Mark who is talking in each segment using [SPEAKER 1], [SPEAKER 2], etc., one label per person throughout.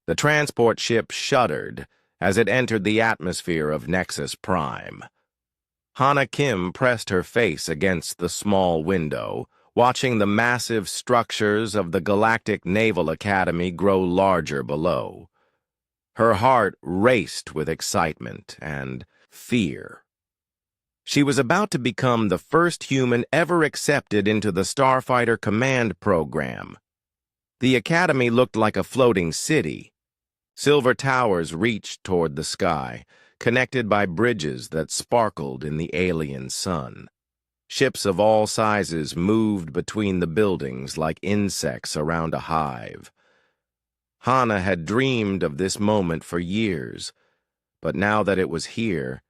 [SPEAKER 1] The transport ship shuddered as it entered the atmosphere of Nexus Prime. Hana Kim pressed her face against the small window, watching the massive structures of the Galactic Naval Academy grow larger below. Her heart raced with excitement and fear. She was about to become the first human ever accepted into the Starfighter Command Program. The Academy looked like a floating city. Silver towers reached toward the sky, connected by bridges that sparkled in the alien sun. Ships of all sizes moved between the buildings like insects around a hive. Hana had dreamed of this moment for years, but now that it was here,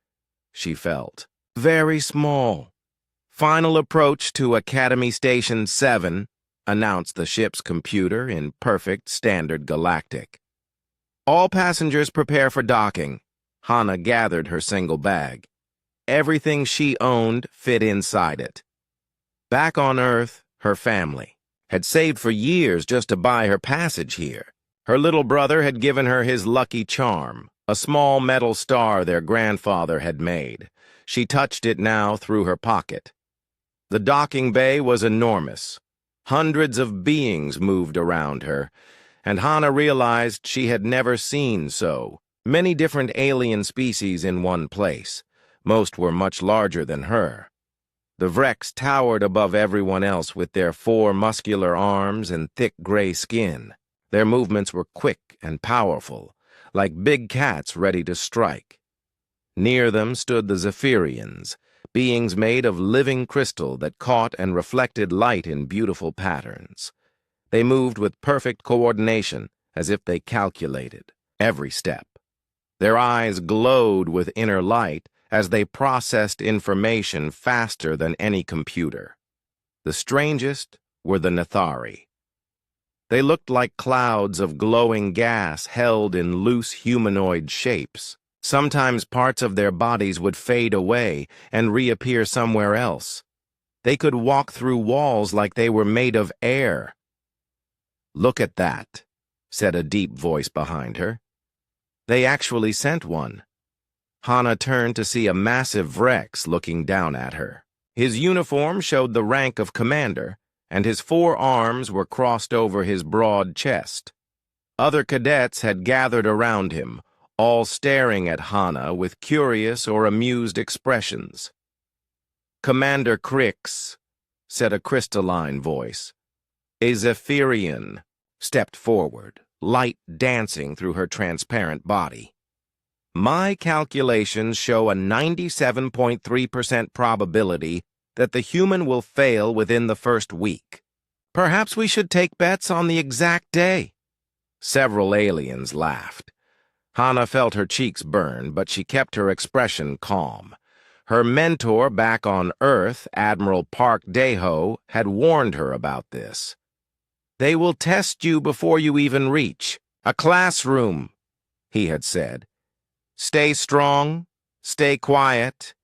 [SPEAKER 1] she felt very small. Final approach to Academy Station 7, announced the ship's computer in perfect standard galactic. All passengers prepare for docking. Hana gathered her single bag. Everything she owned fit inside it. Back on Earth, her family had saved for years just to buy her passage here. Her little brother had given her his lucky charm, a small metal star their grandfather had made. She touched it now through her pocket. The docking bay was enormous. Hundreds of beings moved around her, and Hana realized she had never seen so many different alien species in one place. Most were much larger than her. The Vrex towered above everyone else with their 4 muscular arms and thick gray skin. Their movements were quick and powerful, like big cats ready to strike. Near them stood the Zephyrians, beings made of living crystal that caught and reflected light in beautiful patterns. They moved with perfect coordination, as if they calculated every step. Their eyes glowed with inner light as they processed information faster than any computer. The strangest were the Nethari. They looked like clouds of glowing gas held in loose humanoid shapes. Sometimes parts of their bodies would fade away and reappear somewhere else. They could walk through walls like they were made of air. "Look at that," said a deep voice behind her. They actually sent one. Hana turned to see a massive Vrex looking down at her. His uniform showed the rank of commander, and his 4 arms were crossed over his broad chest. Other cadets had gathered around him, all staring at Hana with curious or amused expressions. "Commander Crix," said a crystalline voice. A Zephyrian stepped forward, light dancing through her transparent body. "My calculations show a 97.3% probability that the human will fail within the first week. Perhaps we should take bets on the exact day." Several aliens laughed. Hana felt her cheeks burn, but she kept her expression calm. Her mentor back on Earth, Admiral Park Deho, had warned her about this. "They will test you before you even reach a classroom," he had said. "Stay strong, stay quiet,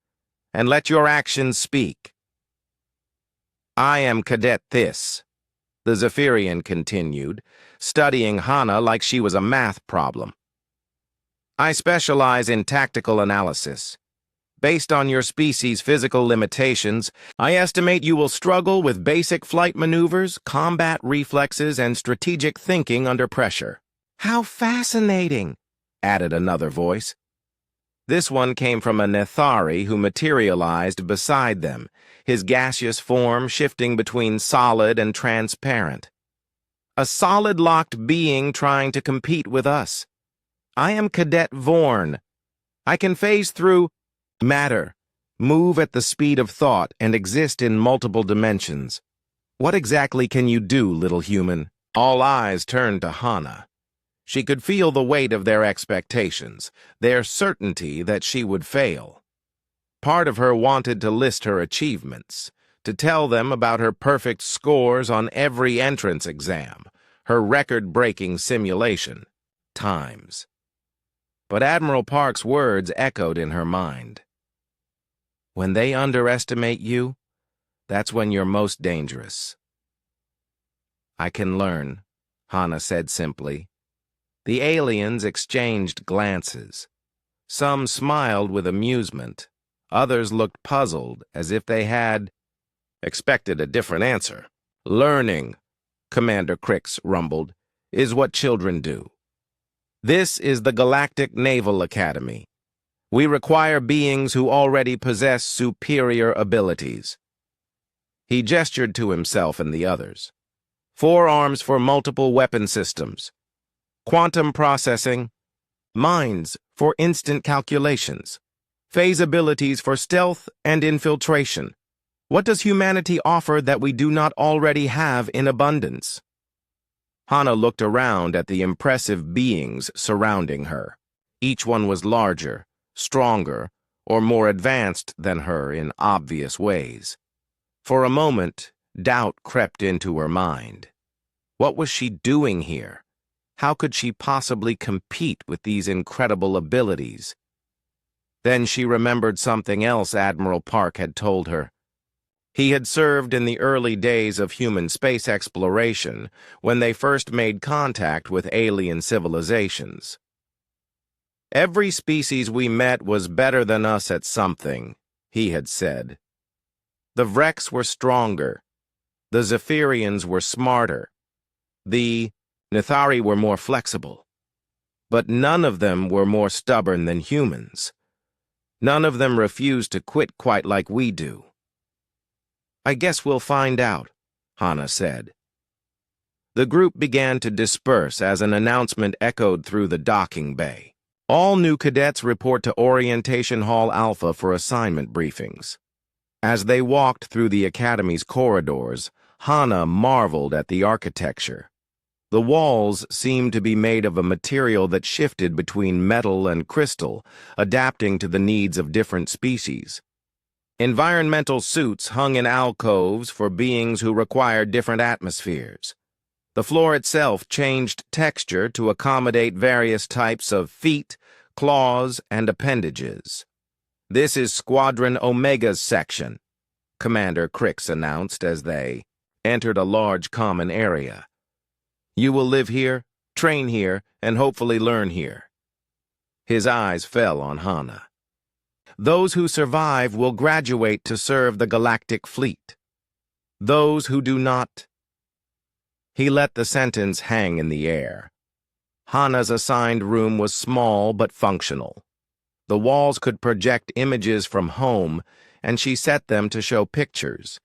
[SPEAKER 1] and let your actions speak." "I am Cadet this," the Zephyrian continued, studying Hana like she was a math problem. "I specialize in tactical analysis. Based on your species' physical limitations, I estimate you will struggle with basic flight maneuvers, combat reflexes, and strategic thinking under pressure." "How fascinating," added another voice. This one came from a Nethari who materialized beside them, his gaseous form shifting between solid and transparent. "A solid-locked being trying to compete with us. I am Cadet Vorn. I can phase through matter, move at the speed of thought, and exist in multiple dimensions. What exactly can you do, little human?" All eyes turned to Hana. She could feel the weight of their expectations, their certainty that she would fail. Part of her wanted to list her achievements, to tell them about her perfect scores on every entrance exam, her record-breaking simulation times. But Admiral Park's words echoed in her mind. "When they underestimate you, that's when you're most dangerous." "I can learn," Hana said simply. The aliens exchanged glances. Some smiled with amusement. Others looked puzzled, as if they had expected a different answer. "Learning," Commander Crix rumbled, "is what children do. This is the Galactic Naval Academy. We require beings who already possess superior abilities." He gestured to himself and the others. "Forearms for multiple weapon systems. Quantum processing. Minds for instant calculations. Phase abilities for stealth and infiltration. What does humanity offer that we do not already have in abundance?" Hana looked around at the impressive beings surrounding her. Each one was larger, stronger, or more advanced than her in obvious ways. For a moment, doubt crept into her mind. What was she doing here? How could she possibly compete with these incredible abilities? Then she remembered something else Admiral Park had told her. He had served in the early days of human space exploration when they first made contact with alien civilizations. "Every species we met was better than us at something," he had said. The Vreks were stronger. The Zephyrians were smarter. The Nithari were more flexible. But none of them were more stubborn than humans. None of them refused to quit quite like we do. "I guess we'll find out," Hana said. The group began to disperse as an announcement echoed through the docking bay. "All new cadets report to Orientation Hall Alpha for assignment briefings." As they walked through the Academy's corridors, Hana marveled at the architecture. The walls seemed to be made of a material that shifted between metal and crystal, adapting to the needs of different species. Environmental suits hung in alcoves for beings who required different atmospheres. The floor itself changed texture to accommodate various types of feet, claws, and appendages. "This is Squadron Omega's section," Commander Crix announced as they entered a large common area. "You will live here, train here, and hopefully learn here." His eyes fell on Hana. "Those who survive will graduate to serve the Galactic Fleet. Those who do not—" He let the sentence hang in the air. Hana's assigned room was small but functional. The walls could project images from home, and she set them to show pictures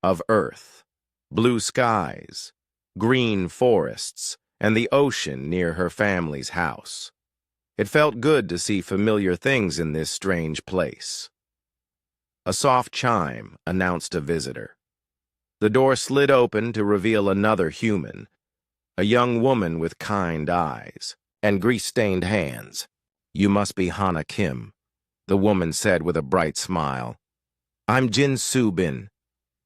[SPEAKER 1] of Earth, blue skies, green forests, and the ocean near her family's house. It felt good to see familiar things in this strange place. A soft chime announced a visitor. The door slid open to reveal another human, a young woman with kind eyes and grease-stained hands. "You must be Hana Kim," the woman said with a bright smile. "I'm Jin Soo-bin,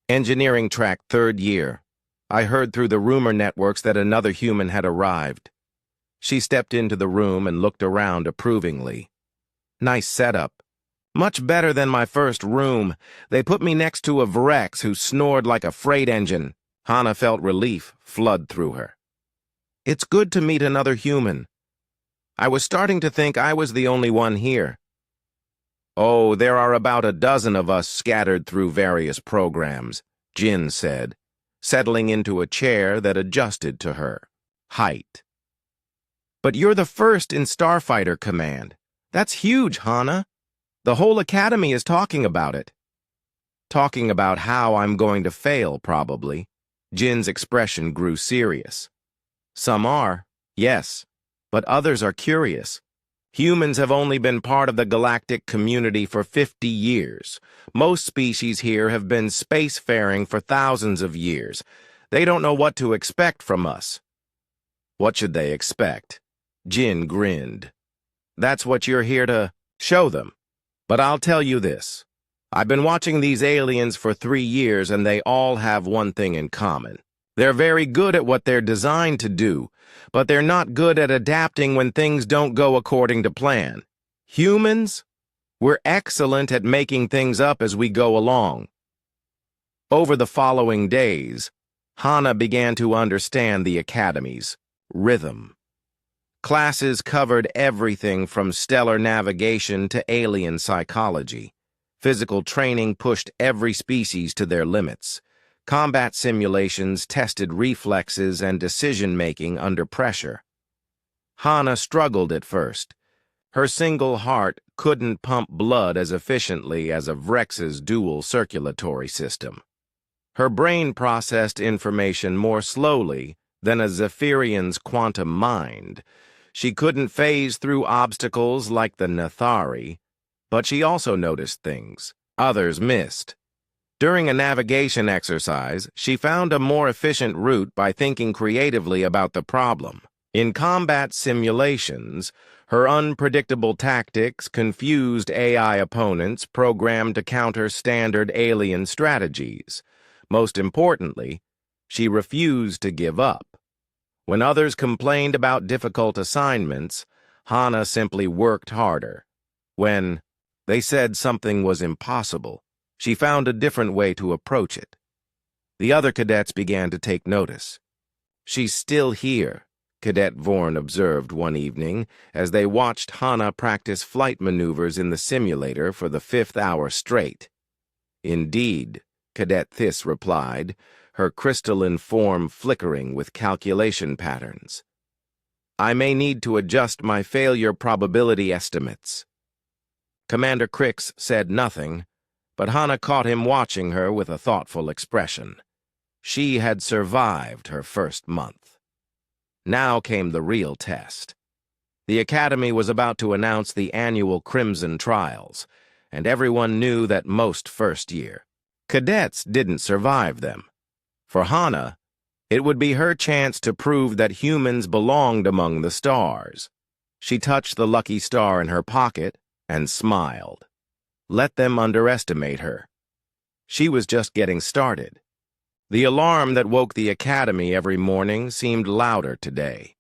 [SPEAKER 1] engineering track 3rd year. I heard through the rumor networks that another human had arrived." She stepped into the room and looked around approvingly. "Nice setup. Much better than my first room. They put me next to a Vrex who snored like a freight engine." Hana felt relief flood through her. "It's good to meet another human. I was starting to think I was the only one here." "Oh, there are about a dozen of us scattered through various programs," Jin said, settling into a chair that adjusted to her height. "But you're the first in Starfighter Command. That's huge, Hana. The whole Academy is talking about it." "Talking about how I'm going to fail, probably." Jin's expression grew serious. "Some are, yes, but others are curious. Humans have only been part of the galactic community for 50 years. Most species here have been spacefaring for thousands of years. They don't know what to expect from us." "What should they expect?" Jin grinned. "That's what you're here to show them. But I'll tell you this. I've been watching these aliens for 3 years, and they all have one thing in common. They're very good at what they're designed to do, but they're not good at adapting when things don't go according to plan. Humans, we're excellent at making things up as we go along." Over the following days, Hana began to understand the Academy's rhythm. Classes covered everything from stellar navigation to alien psychology. Physical training pushed every species to their limits. Combat simulations tested reflexes and decision-making under pressure. Hana struggled at first. Her single heart couldn't pump blood as efficiently as a Vrex's dual circulatory system. Her brain processed information more slowly than a Zephyrian's quantum mind. She couldn't phase through obstacles like the Nathari, but she also noticed things others missed. During a navigation exercise, she found a more efficient route by thinking creatively about the problem. In combat simulations, her unpredictable tactics confused AI opponents programmed to counter standard alien strategies. Most importantly, she refused to give up. When others complained about difficult assignments, Hana simply worked harder. When they said something was impossible, she found a different way to approach it. The other cadets began to take notice. "She's still here," Cadet Vorn observed one evening as they watched Hana practice flight maneuvers in the simulator for the 5th hour straight. "Indeed," Cadet Thys replied, her crystalline form flickering with calculation patterns. "I may need to adjust my failure probability estimates." Commander Crix said nothing, but Hana caught him watching her with a thoughtful expression. She had survived her first month. Now came the real test. The Academy was about to announce the annual Crimson Trials, and everyone knew that most first-year cadets didn't survive them. For Hana, it would be her chance to prove that humans belonged among the stars. She touched the lucky star in her pocket and smiled. Let them underestimate her. She was just getting started. The alarm that woke the Academy every morning seemed louder today.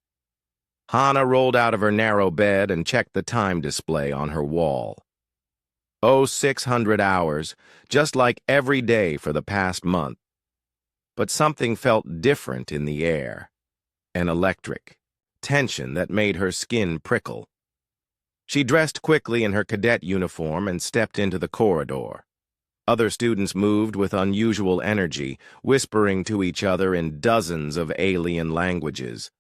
[SPEAKER 1] Hana rolled out of her narrow bed and checked the time display on her wall. 600 hours, just like every day for the past month. But something felt different in the air. An electric tension that made her skin prickle. She dressed quickly in her cadet uniform and stepped into the corridor. Other students moved with unusual energy, whispering to each other in dozens of alien languages.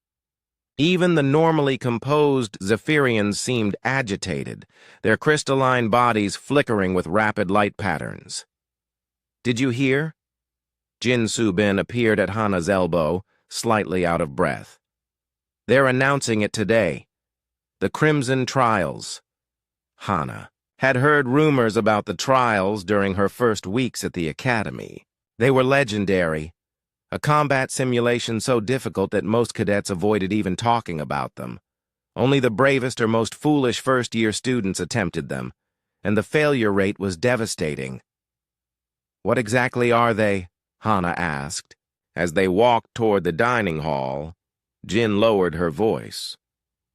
[SPEAKER 1] Even the normally composed Zephyrians seemed agitated, their crystalline bodies flickering with rapid light patterns. "Did you hear?" Jin Subin appeared at Hana's elbow, slightly out of breath. "They're announcing it today. The Crimson Trials." Hana had heard rumors about the trials during her first weeks at the Academy. They were legendary, a combat simulation so difficult that most cadets avoided even talking about them. Only the bravest or most foolish first-year students attempted them, and the failure rate was devastating. "What exactly are they?" Hana asked. As they walked toward the dining hall, Jin lowered her voice.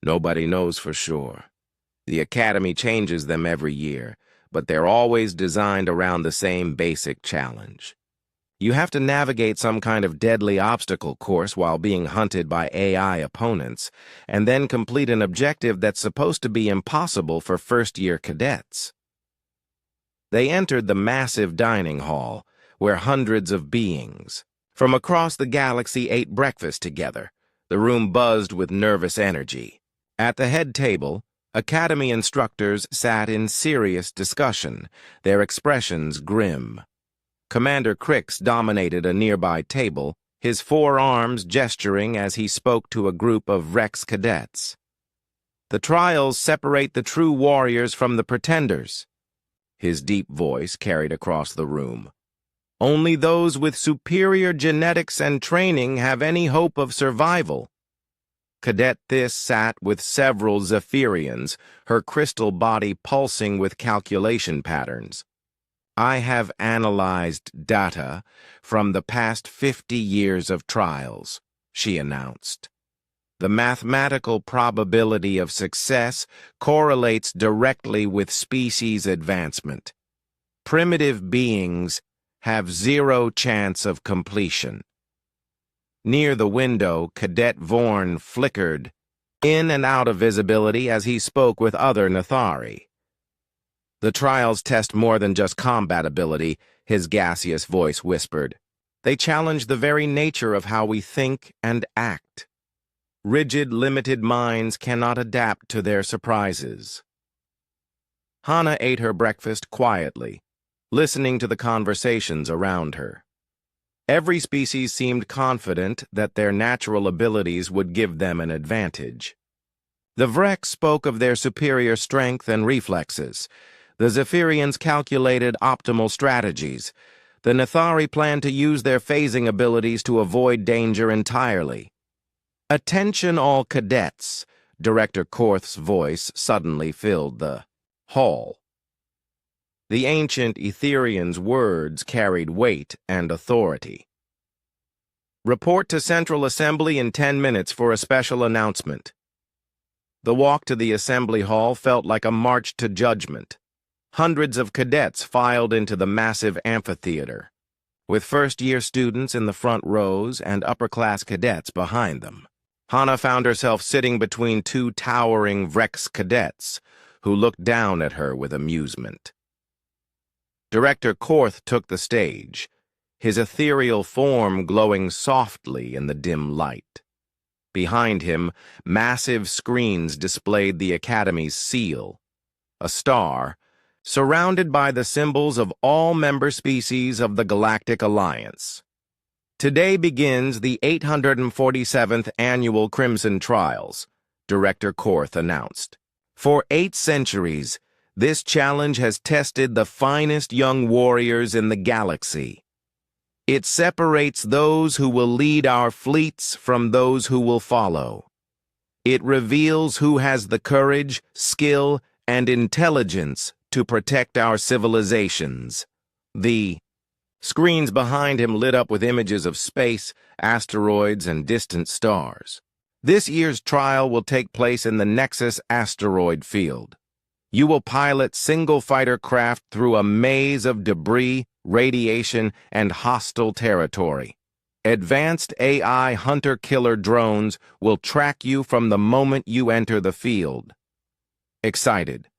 [SPEAKER 1] "Nobody knows for sure. The Academy changes them every year, but they're always designed around the same basic challenge. You have to navigate some kind of deadly obstacle course while being hunted by AI opponents, and then complete an objective that's supposed to be impossible for first-year cadets." They entered the massive dining hall, where hundreds of beings from across the galaxy ate breakfast together. The room buzzed with nervous energy. At the head table, Academy instructors sat in serious discussion, their expressions grim. Commander Crix dominated a nearby table, his forearms gesturing as he spoke to a group of Rex cadets. "The trials separate the true warriors from the pretenders." His deep voice carried across the room. "Only those with superior genetics and training have any hope of survival." Cadet Thys sat with several Zephyrians, her crystal body pulsing with calculation patterns. "I have analyzed data from the past 50 years of trials," she announced. "The mathematical probability of success correlates directly with species advancement. Primitive beings have zero chance of completion." Near the window, Cadet Vorn flickered. in and out of visibility as he spoke with other Nathari. The trials test more than just combat ability, his gaseous voice whispered. They challenge the very nature of how we think and act. Rigid, limited minds cannot adapt to their surprises. Hana ate her breakfast quietly, listening to the conversations around her. Every species seemed confident that their natural abilities would give them an advantage. The Vrek spoke of their superior strength and reflexes. The Zephyrians calculated optimal strategies. The Nathari planned to use their phasing abilities to avoid danger entirely. "Attention all cadets," Director Korth's voice suddenly filled the hall. The ancient Etherian's words carried weight and authority. "Report to Central Assembly in 10 minutes for a special announcement." The walk to the Assembly Hall felt like a march to judgment. Hundreds of cadets filed into the massive amphitheater, with first-year students in the front rows and upper-class cadets behind them. Hana found herself sitting between two towering Vrex cadets, who looked down at her with amusement. Director Korth took the stage, his ethereal form glowing softly in the dim light. Behind him, massive screens displayed the Academy's seal, a star, surrounded by the symbols of all member species of the Galactic Alliance. "Today begins the 847th Annual Crimson Trials," Director Korth announced. "For 8 centuries, this challenge has tested the finest young warriors in the galaxy. It separates those who will lead our fleets from those who will follow. It reveals who has the courage, skill, and intelligence to protect our civilizations." The screens behind him lit up with images of space, asteroids, and distant stars. "This year's trial will take place in the Nexus asteroid field. You will pilot single-fighter craft through a maze of debris, radiation, and hostile territory. Advanced AI hunter-killer drones will track you from the moment you enter the field." Excited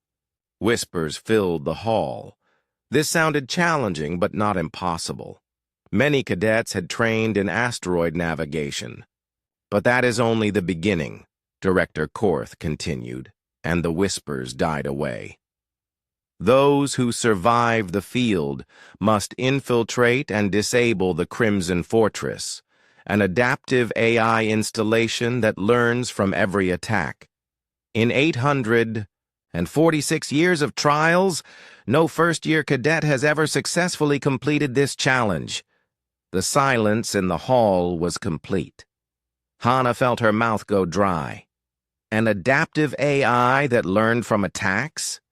[SPEAKER 1] whispers filled the hall. This sounded challenging but not impossible. Many cadets had trained in asteroid navigation. "But that is only the beginning," Director Korth continued, and the whispers died away. "Those who survive the field must infiltrate and disable the Crimson Fortress, an adaptive AI installation that learns from every attack. In 846 years of trials, no first-year cadet has ever successfully completed this challenge." The silence in the hall was complete. Hana felt her mouth go dry. An adaptive AI that learned from attacks?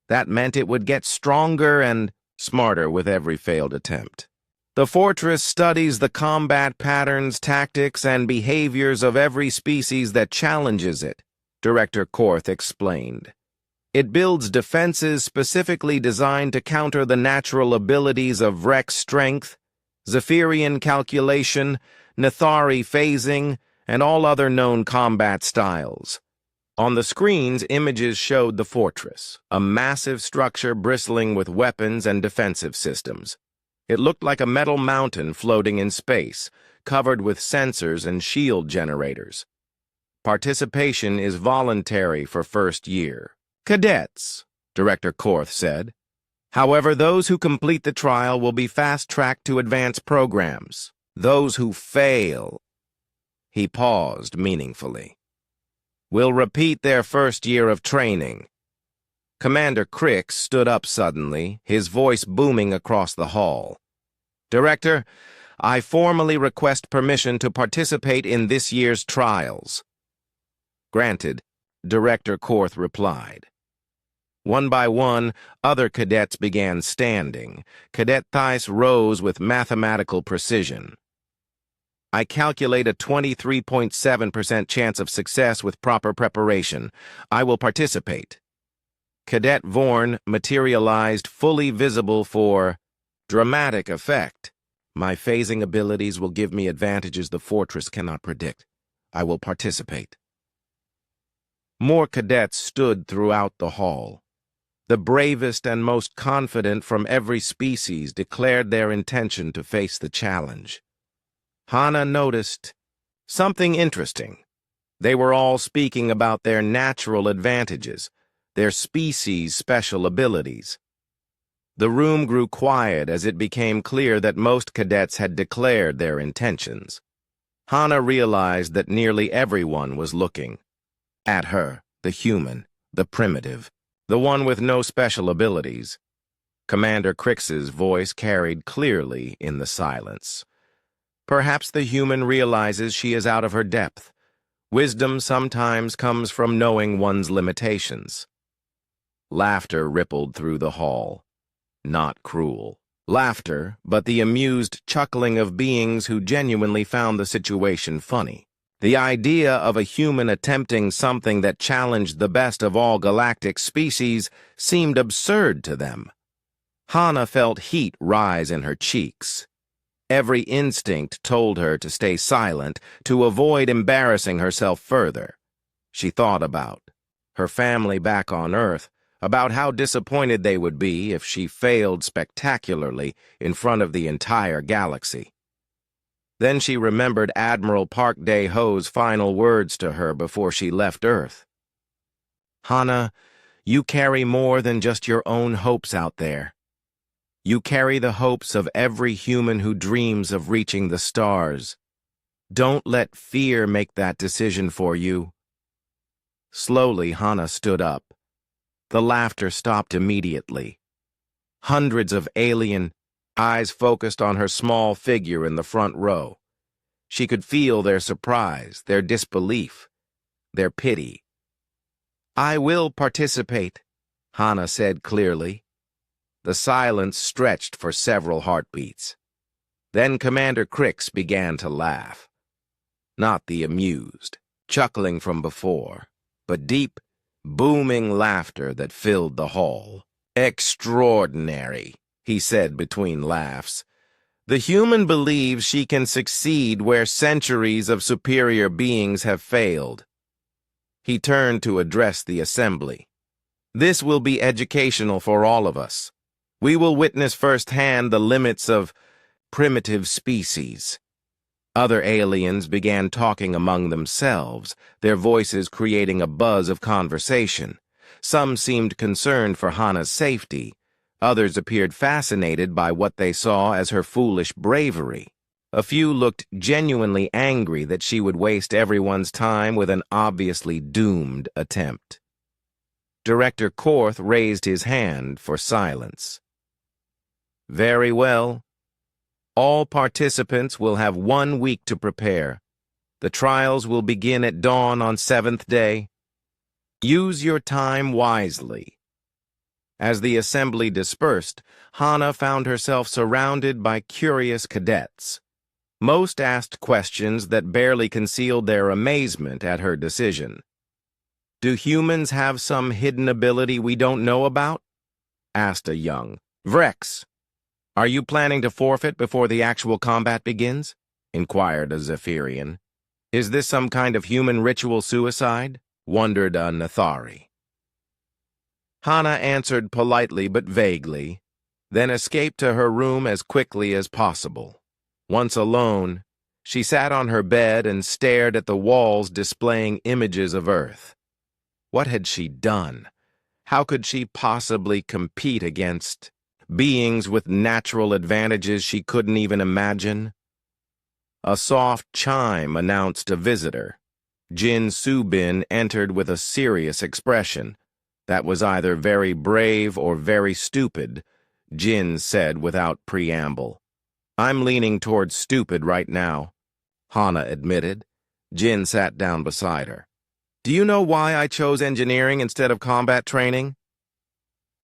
[SPEAKER 1] That meant it would get stronger and smarter with every failed attempt. "The fortress studies the combat patterns, tactics, and behaviors of every species that challenges it," Director Korth explained. "It builds defenses specifically designed to counter the natural abilities of Vrex strength, Zephyrian calculation, Nathari phasing, and all other known combat styles." On the screens, images showed the fortress, a massive structure bristling with weapons and defensive systems. It looked like a metal mountain floating in space, covered with sensors and shield generators. "Participation is voluntary for first year. Cadets," Director Korth said. "However, those who complete the trial will be fast-tracked to advanced programs. Those who fail," he paused meaningfully, "will repeat their first year of training." Commander Crick stood up suddenly, his voice booming across the hall. "Director, I formally request permission to participate in this year's trials." "Granted," Director Korth replied. One by one, other cadets began standing. Cadet Theiss rose with mathematical precision. "I calculate a 23.7% chance of success with proper preparation. I will participate." Cadet Vorn materialized, fully visible for dramatic effect. "My phasing abilities will give me advantages the fortress cannot predict. I will participate." More cadets stood throughout the hall. The bravest and most confident from every species declared their intention to face the challenge. Hana noticed something interesting. They were all speaking about their natural advantages, their species' special abilities. The room grew quiet as it became clear that most cadets had declared their intentions. Hana realized that nearly everyone was looking at her, the human, the primitive, the one with no special abilities. Commander Crix's voice carried clearly in the silence. Perhaps the human realizes she is out of her depth. Wisdom sometimes comes from knowing one's limitations. Laughter rippled through the hall. Not cruel laughter, but the amused chuckling of beings who genuinely found the situation funny. The idea of a human attempting something that challenged the best of all galactic species seemed absurd to them. Hana felt heat rise in her cheeks. Every instinct told her to stay silent, to avoid embarrassing herself further. She thought about her family back on Earth, about how disappointed they would be if she failed spectacularly in front of the entire galaxy. Then she remembered Admiral Park Dae-ho's final words to her before she left Earth. Hana, you carry more than just your own hopes out there. You carry the hopes of every human who dreams of reaching the stars. Don't let fear make that decision for you. Slowly, Hana stood up. The laughter stopped immediately. Hundreds of alien eyes focused on her small figure in the front row. She could feel their surprise, their disbelief, their pity. I will participate, Hana said clearly. The silence stretched for several heartbeats. Then Commander Crix began to laugh. Not the amused, chuckling from before, but deep, booming laughter that filled the hall. Extraordinary, he said between laughs. The human believes she can succeed where centuries of superior beings have failed. He turned to address the assembly. This will be educational for all of us. We will witness firsthand the limits of primitive species. Other aliens began talking among themselves, their voices creating a buzz of conversation. Some seemed concerned for Hana's safety. Others appeared fascinated by what they saw as her foolish bravery. A few looked genuinely angry that she would waste everyone's time with an obviously doomed attempt. Director Korth raised his hand for silence. Very well. All participants will have 1 week to prepare. The trials will begin at dawn on 7th day. Use your time wisely. As the assembly dispersed, Hana found herself surrounded by curious cadets. Most asked questions that barely concealed their amazement at her decision. Do humans have some hidden ability we don't know about? Asked a young. Vrex, are you planning to forfeit before the actual combat begins? Inquired a Zephyrian. Is this some kind of human ritual suicide? Wondered a Nathari. Hana answered politely but vaguely, then escaped to her room as quickly as possible. Once alone, she sat on her bed and stared at the walls displaying images of Earth. What had she done? How could she possibly compete against beings with natural advantages she couldn't even imagine? A soft chime announced a visitor. Jin Subin entered with a serious expression. That was either very brave or very stupid, Jin said without preamble. I'm leaning towards stupid right now, Hana admitted. Jin sat down beside her. Do you know why I chose engineering instead of combat training?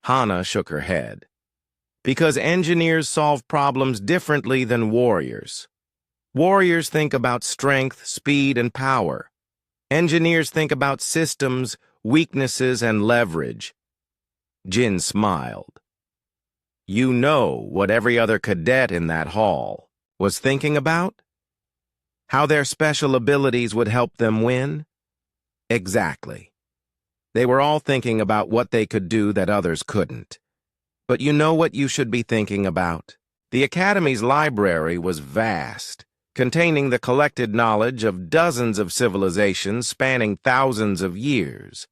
[SPEAKER 1] Hana shook her head. Because engineers solve problems differently than warriors. Warriors think about strength, speed, and power. Engineers think about systems, weaknesses, and leverage. Jin smiled. You know what every other cadet in that hall was thinking about? How their special abilities would help them win? Exactly. They were all thinking about what they could do that others couldn't. But you know what you should be thinking about? The Academy's library was vast, containing the collected knowledge of dozens of civilizations spanning thousands of years.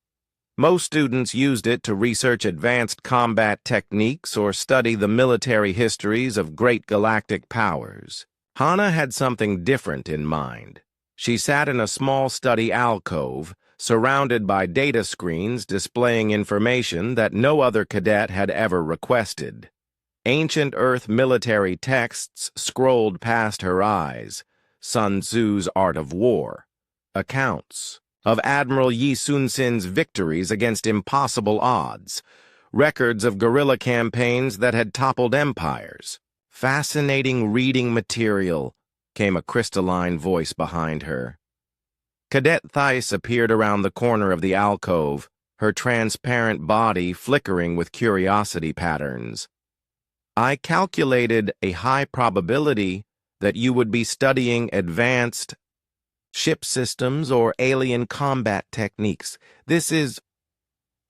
[SPEAKER 1] Most students used it to research advanced combat techniques or study the military histories of great galactic powers. Hana had something different in mind. She sat in a small study alcove, surrounded by data screens displaying information that no other cadet had ever requested. Ancient Earth military texts scrolled past her eyes: Sun Tzu's Art of War, accounts of Admiral Yi Sun Sin's victories against impossible odds, records of guerrilla campaigns that had toppled empires. Fascinating reading material, came a crystalline voice behind her. Cadet Thais appeared around the corner of the alcove, her transparent body flickering with curiosity patterns. I calculated a high probability that you would be studying advanced ship systems or alien combat techniques. This is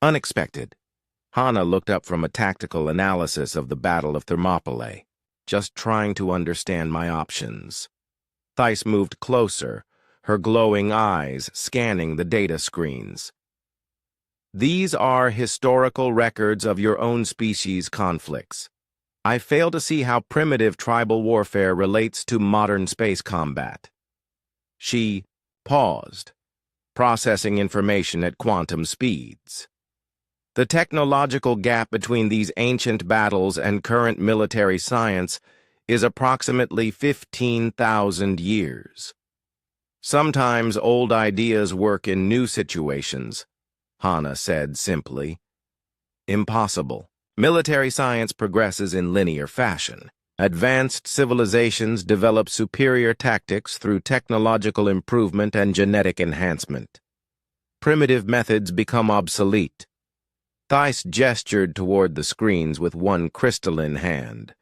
[SPEAKER 1] unexpected. Hana looked up from a tactical analysis of the Battle of Thermopylae, just trying to understand my options. Thais moved closer, her glowing eyes scanning the data screens. These are historical records of your own species' conflicts. I fail to see how primitive tribal warfare relates to modern space combat. She paused, processing information at quantum speeds. The technological gap between these ancient battles and current military science is approximately 15,000 years. Sometimes old ideas work in new situations, Hana said simply. Impossible. Military science progresses in linear fashion. Advanced civilizations develop superior tactics through technological improvement and genetic enhancement. Primitive methods become obsolete. Thais gestured toward the screens with one crystalline hand.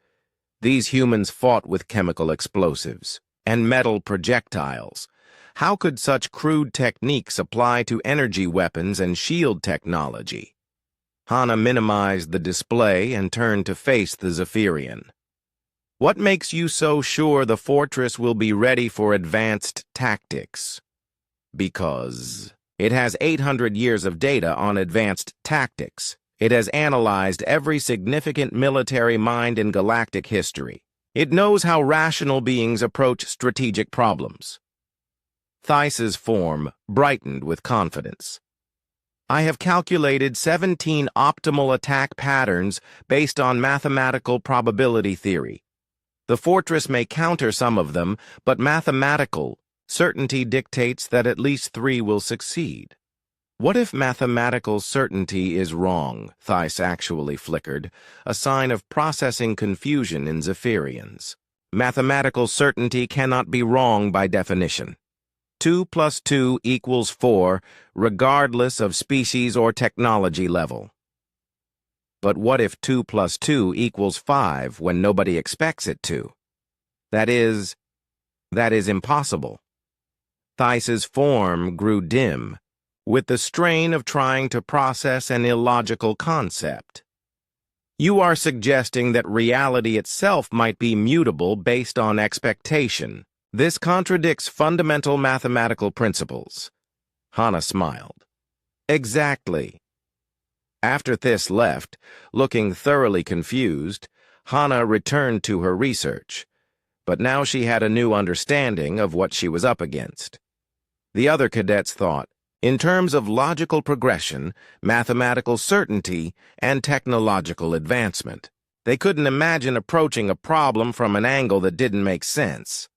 [SPEAKER 1] These humans fought with chemical explosives and metal projectiles. How could such crude techniques apply to energy weapons and shield technology? Hana minimized the display and turned to face the Zephyrian. What makes you so sure the fortress will be ready for advanced tactics? Because it has 800 years of data on advanced tactics. It has analyzed every significant military mind in galactic history. It knows how rational beings approach strategic problems. Thais's form brightened with confidence. I have calculated 17 optimal attack patterns based on mathematical probability theory. The fortress may counter some of them, but mathematical certainty dictates that at least 3 will succeed. What if mathematical certainty is wrong? Thais actually flickered, a sign of processing confusion in Zephyrians. Mathematical certainty cannot be wrong by definition. 2 plus 2 equals 4, regardless of species or technology level. But what if 2 plus 2 equals 5 when nobody expects it to? That is impossible. Thais's form grew dim, with the strain of trying to process an illogical concept. You are suggesting that reality itself might be mutable based on expectation. This contradicts fundamental mathematical principles. Hana smiled. Exactly. After Thais left, looking thoroughly confused, Hana returned to her research, but now she had a new understanding of what she was up against. The other cadets thought, in terms of logical progression, mathematical certainty, and technological advancement. They couldn't imagine approaching a problem from an angle that didn't make sense.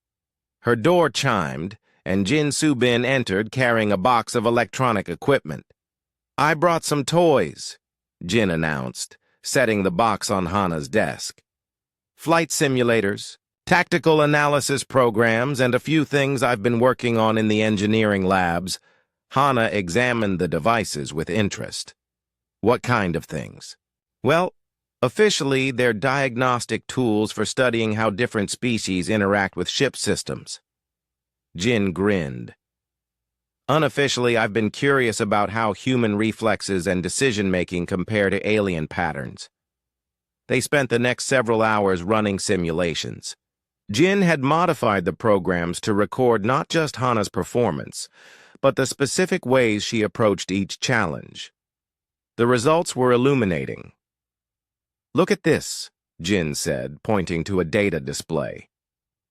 [SPEAKER 1] Her door chimed, and Jin Subin entered carrying a box of electronic equipment. I brought some toys, Jin announced, setting the box on Hana's desk. Flight simulators, tactical analysis programs, and a few things I've been working on in the engineering labs. Hana examined the devices with interest. What kind of things? Well, officially, they're diagnostic tools for studying how different species interact with ship systems. Jin grinned. Unofficially, I've been curious about how human reflexes and decision-making compare to alien patterns. They spent the next several hours running simulations. Jin had modified the programs to record not just Hana's performance, but the specific ways she approached each challenge. The results were illuminating. "Look at this," Jin said, pointing to a data display.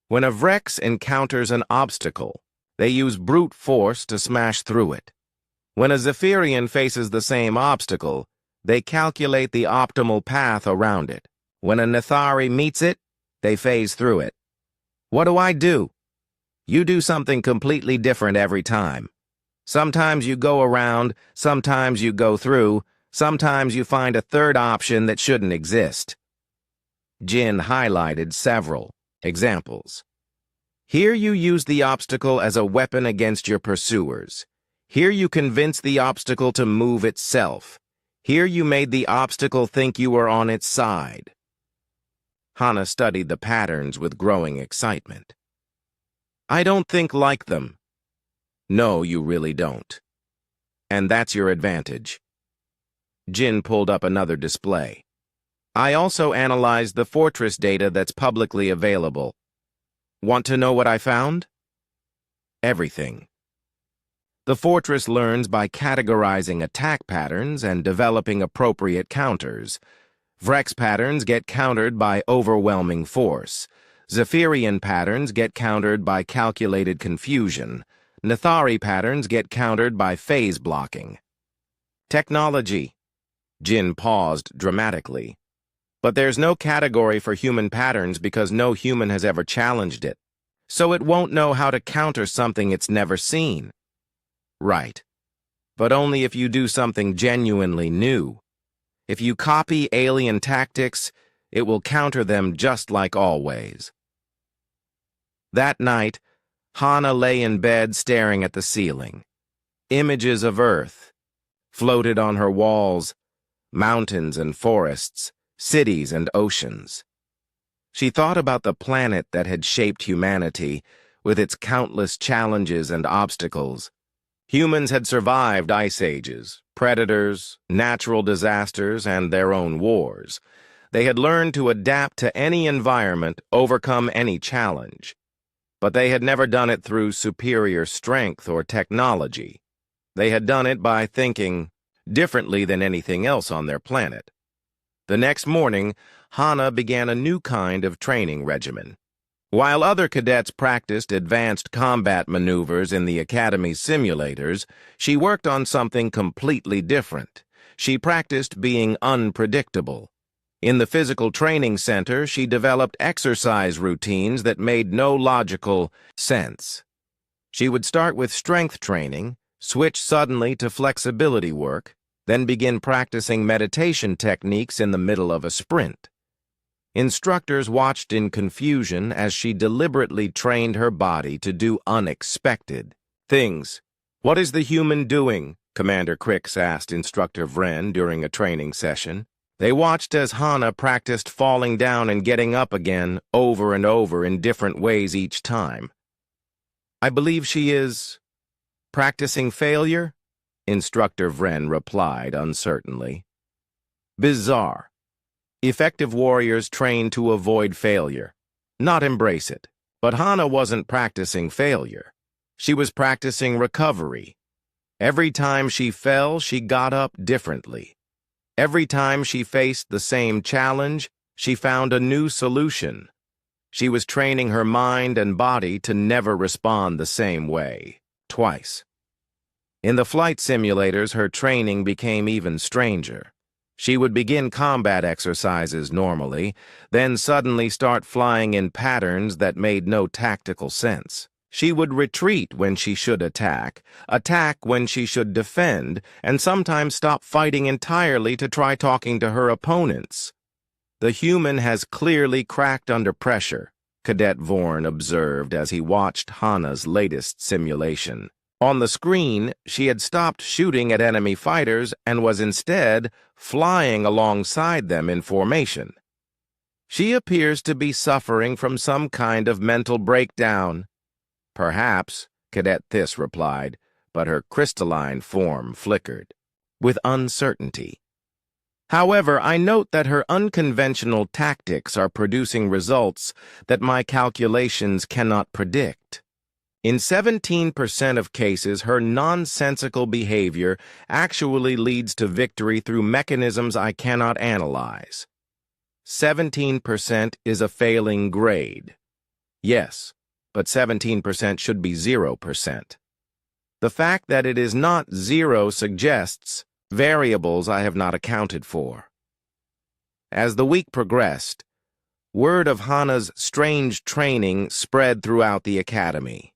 [SPEAKER 1] "When a Vrex encounters an obstacle, they use brute force to smash through it. When a Zephyrian faces the same obstacle, they calculate the optimal path around it. When a Nethari meets it, they phase through it. What do? You do something completely different every time. Sometimes you go around, sometimes you go through, sometimes you find a third option that shouldn't exist." Jin highlighted several examples. "Here you use the obstacle as a weapon against your pursuers. Here you convince the obstacle to move itself. Here you made the obstacle think you were on its side." Hana studied the patterns with growing excitement. "I don't think like them." "No, you really don't. And that's your advantage." Jin pulled up another display. "I also analyzed the fortress data that's publicly available. Want to know what I found?" "Everything." "The fortress learns by categorizing attack patterns and developing appropriate counters. Vrex patterns get countered by overwhelming force. Zephyrian patterns get countered by calculated confusion. Nethari patterns get countered by phase blocking." "Technology." Jin paused dramatically. "But there's no category for human patterns because no human has ever challenged it. So it won't know how to counter something it's never seen." "Right. But only if you do something genuinely new. If you copy alien tactics, it will counter them just like always." That night, Hana lay in bed staring at the ceiling. Images of Earth floated on her walls, mountains and forests, cities and oceans. She thought about the planet that had shaped humanity, with its countless challenges and obstacles. Humans had survived ice ages, predators, natural disasters, and their own wars. They had learned to adapt to any environment, overcome any challenge. But they had never done it through superior strength or technology. They had done it by thinking differently than anything else on their planet. The next morning, Hana began a new kind of training regimen. While other cadets practiced advanced combat maneuvers in the Academy's simulators, she worked on something completely different. She practiced being unpredictable. In the physical training center, she developed exercise routines that made no logical sense. She would start with strength training, switch suddenly to flexibility work, then begin practicing meditation techniques in the middle of a sprint. Instructors watched in confusion as she deliberately trained her body to do unexpected things. "What is the human doing?" Commander Crix asked Instructor Vren during a training session. They watched as Hana practiced falling down and getting up again over and over in different ways each time. "I believe she is practicing failure," Instructor Vren replied uncertainly. "Bizarre. Effective warriors train to avoid failure, not embrace it. But Hana wasn't practicing failure. She was practicing recovery. Every time she fell, she got up differently. Every time she faced the same challenge, she found a new solution. She was training her mind and body to never respond the same way, twice. In the flight simulators, her training became even stranger. She would begin combat exercises normally, then suddenly start flying in patterns that made no tactical sense. She would retreat when she should attack when she should defend, and sometimes stop fighting entirely to try talking to her opponents. "The human has clearly cracked under pressure," Cadet Vorn observed as he watched Hana's latest simulation. On the screen, she had stopped shooting at enemy fighters and was instead flying alongside them in formation. "She appears to be suffering from some kind of mental breakdown." "Perhaps," Cadet Thys replied. but her crystalline form flickered, with uncertainty. However, I note that her unconventional tactics are producing results that my calculations cannot predict. In 17% of cases, her nonsensical behavior actually leads to victory through mechanisms I cannot analyze. 17% is a failing grade. Yes, but 17% should be 0%. The fact that it is not 0 suggests variables I have not accounted for. As the week progressed, word of Hana's strange training spread throughout the academy.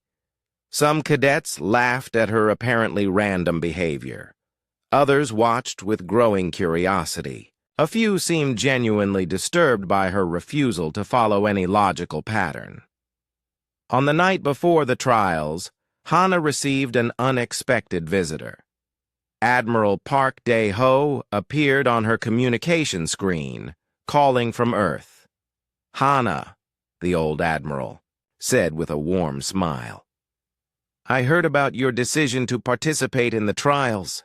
[SPEAKER 1] Some cadets laughed at her apparently random behavior. Others watched with growing curiosity. A few seemed genuinely disturbed by her refusal to follow any logical pattern. On the night before the trials, Hana received an unexpected visitor. Admiral Park Dae-ho appeared on her communication screen, calling from Earth. "Hana," the old admiral said with a warm smile. "I heard about your decision to participate in the trials.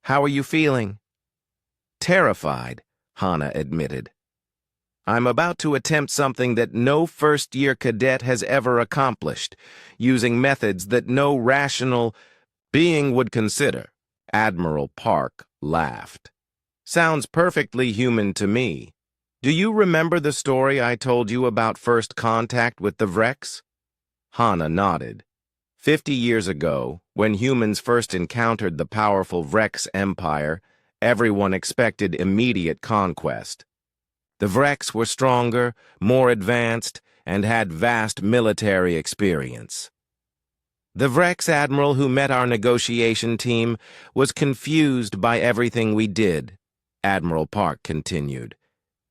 [SPEAKER 1] How are you feeling?" "Terrified," Hana admitted. "I'm about to attempt something that no first-year cadet has ever accomplished, using methods that no rational being would consider." Admiral Park laughed. "Sounds perfectly human to me. Do you remember the story I told you about first contact with the Vrex?" Hana nodded. 50 years ago, when humans first encountered the powerful Vrex Empire, everyone expected immediate conquest. The Vrex were stronger, more advanced, and had vast military experience. The Vrex admiral who met our negotiation team was confused by everything we did, Admiral Park continued.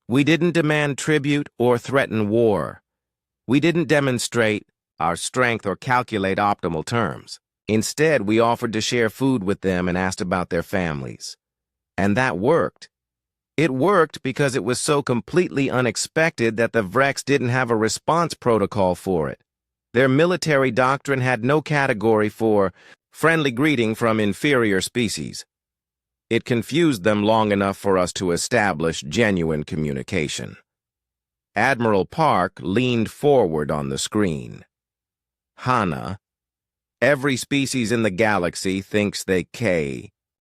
[SPEAKER 1] We didn't demand tribute or threaten war. We didn't demonstrate our strength or calculate optimal terms. Instead, we offered to share food with them and asked about their families. And that worked. It worked because it was so completely unexpected that the Vrex didn't have a response protocol for it. Their military doctrine had no category for friendly greeting from inferior species. It confused them long enough for us to establish genuine communication. Admiral Park leaned forward on the screen. "Hana, every species in the galaxy thinks they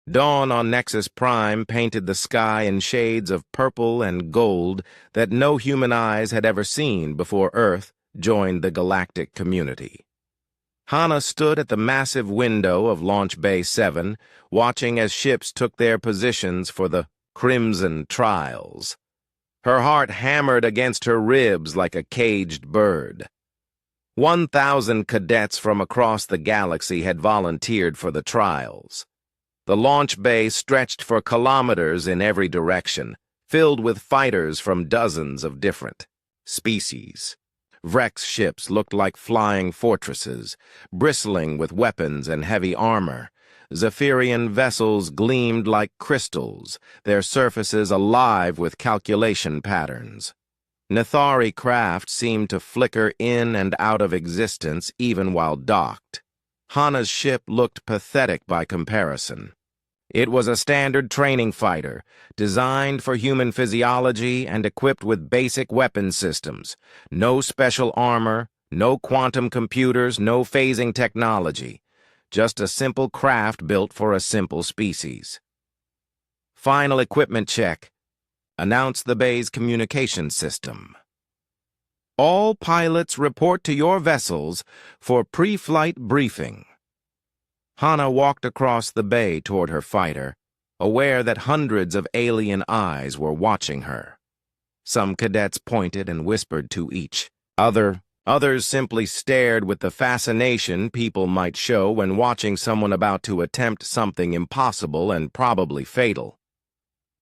[SPEAKER 1] Dawn on Nexus Prime painted the sky in shades of purple and gold that no human eyes had ever seen before Earth joined the galactic community." Hana stood at the massive window of Launch Bay 7, watching as ships took their positions for the Crimson Trials. Her heart hammered against her ribs like a caged bird. 1,000 cadets from across the galaxy had volunteered for the trials. The launch bay stretched for kilometers in every direction, filled with fighters from dozens of different species. Vrex ships looked like flying fortresses, bristling with weapons and heavy armor. Zephyrian vessels gleamed like crystals, their surfaces alive with calculation patterns. Nethari craft seemed to flicker in and out of existence even while docked. Hana's ship looked pathetic by comparison. It was a standard training fighter, designed for human physiology and equipped with basic weapon systems. No special armor, no quantum computers, no phasing technology. Just a simple craft built for a simple species. "Final equipment check," announced the bay's communication system. "All pilots report to your vessels for pre-flight briefing." Hana walked across the bay toward her fighter, aware that hundreds of alien eyes were watching her. Some cadets pointed and whispered to each other. Others simply stared with the fascination people might show when watching someone about to attempt something impossible and probably fatal.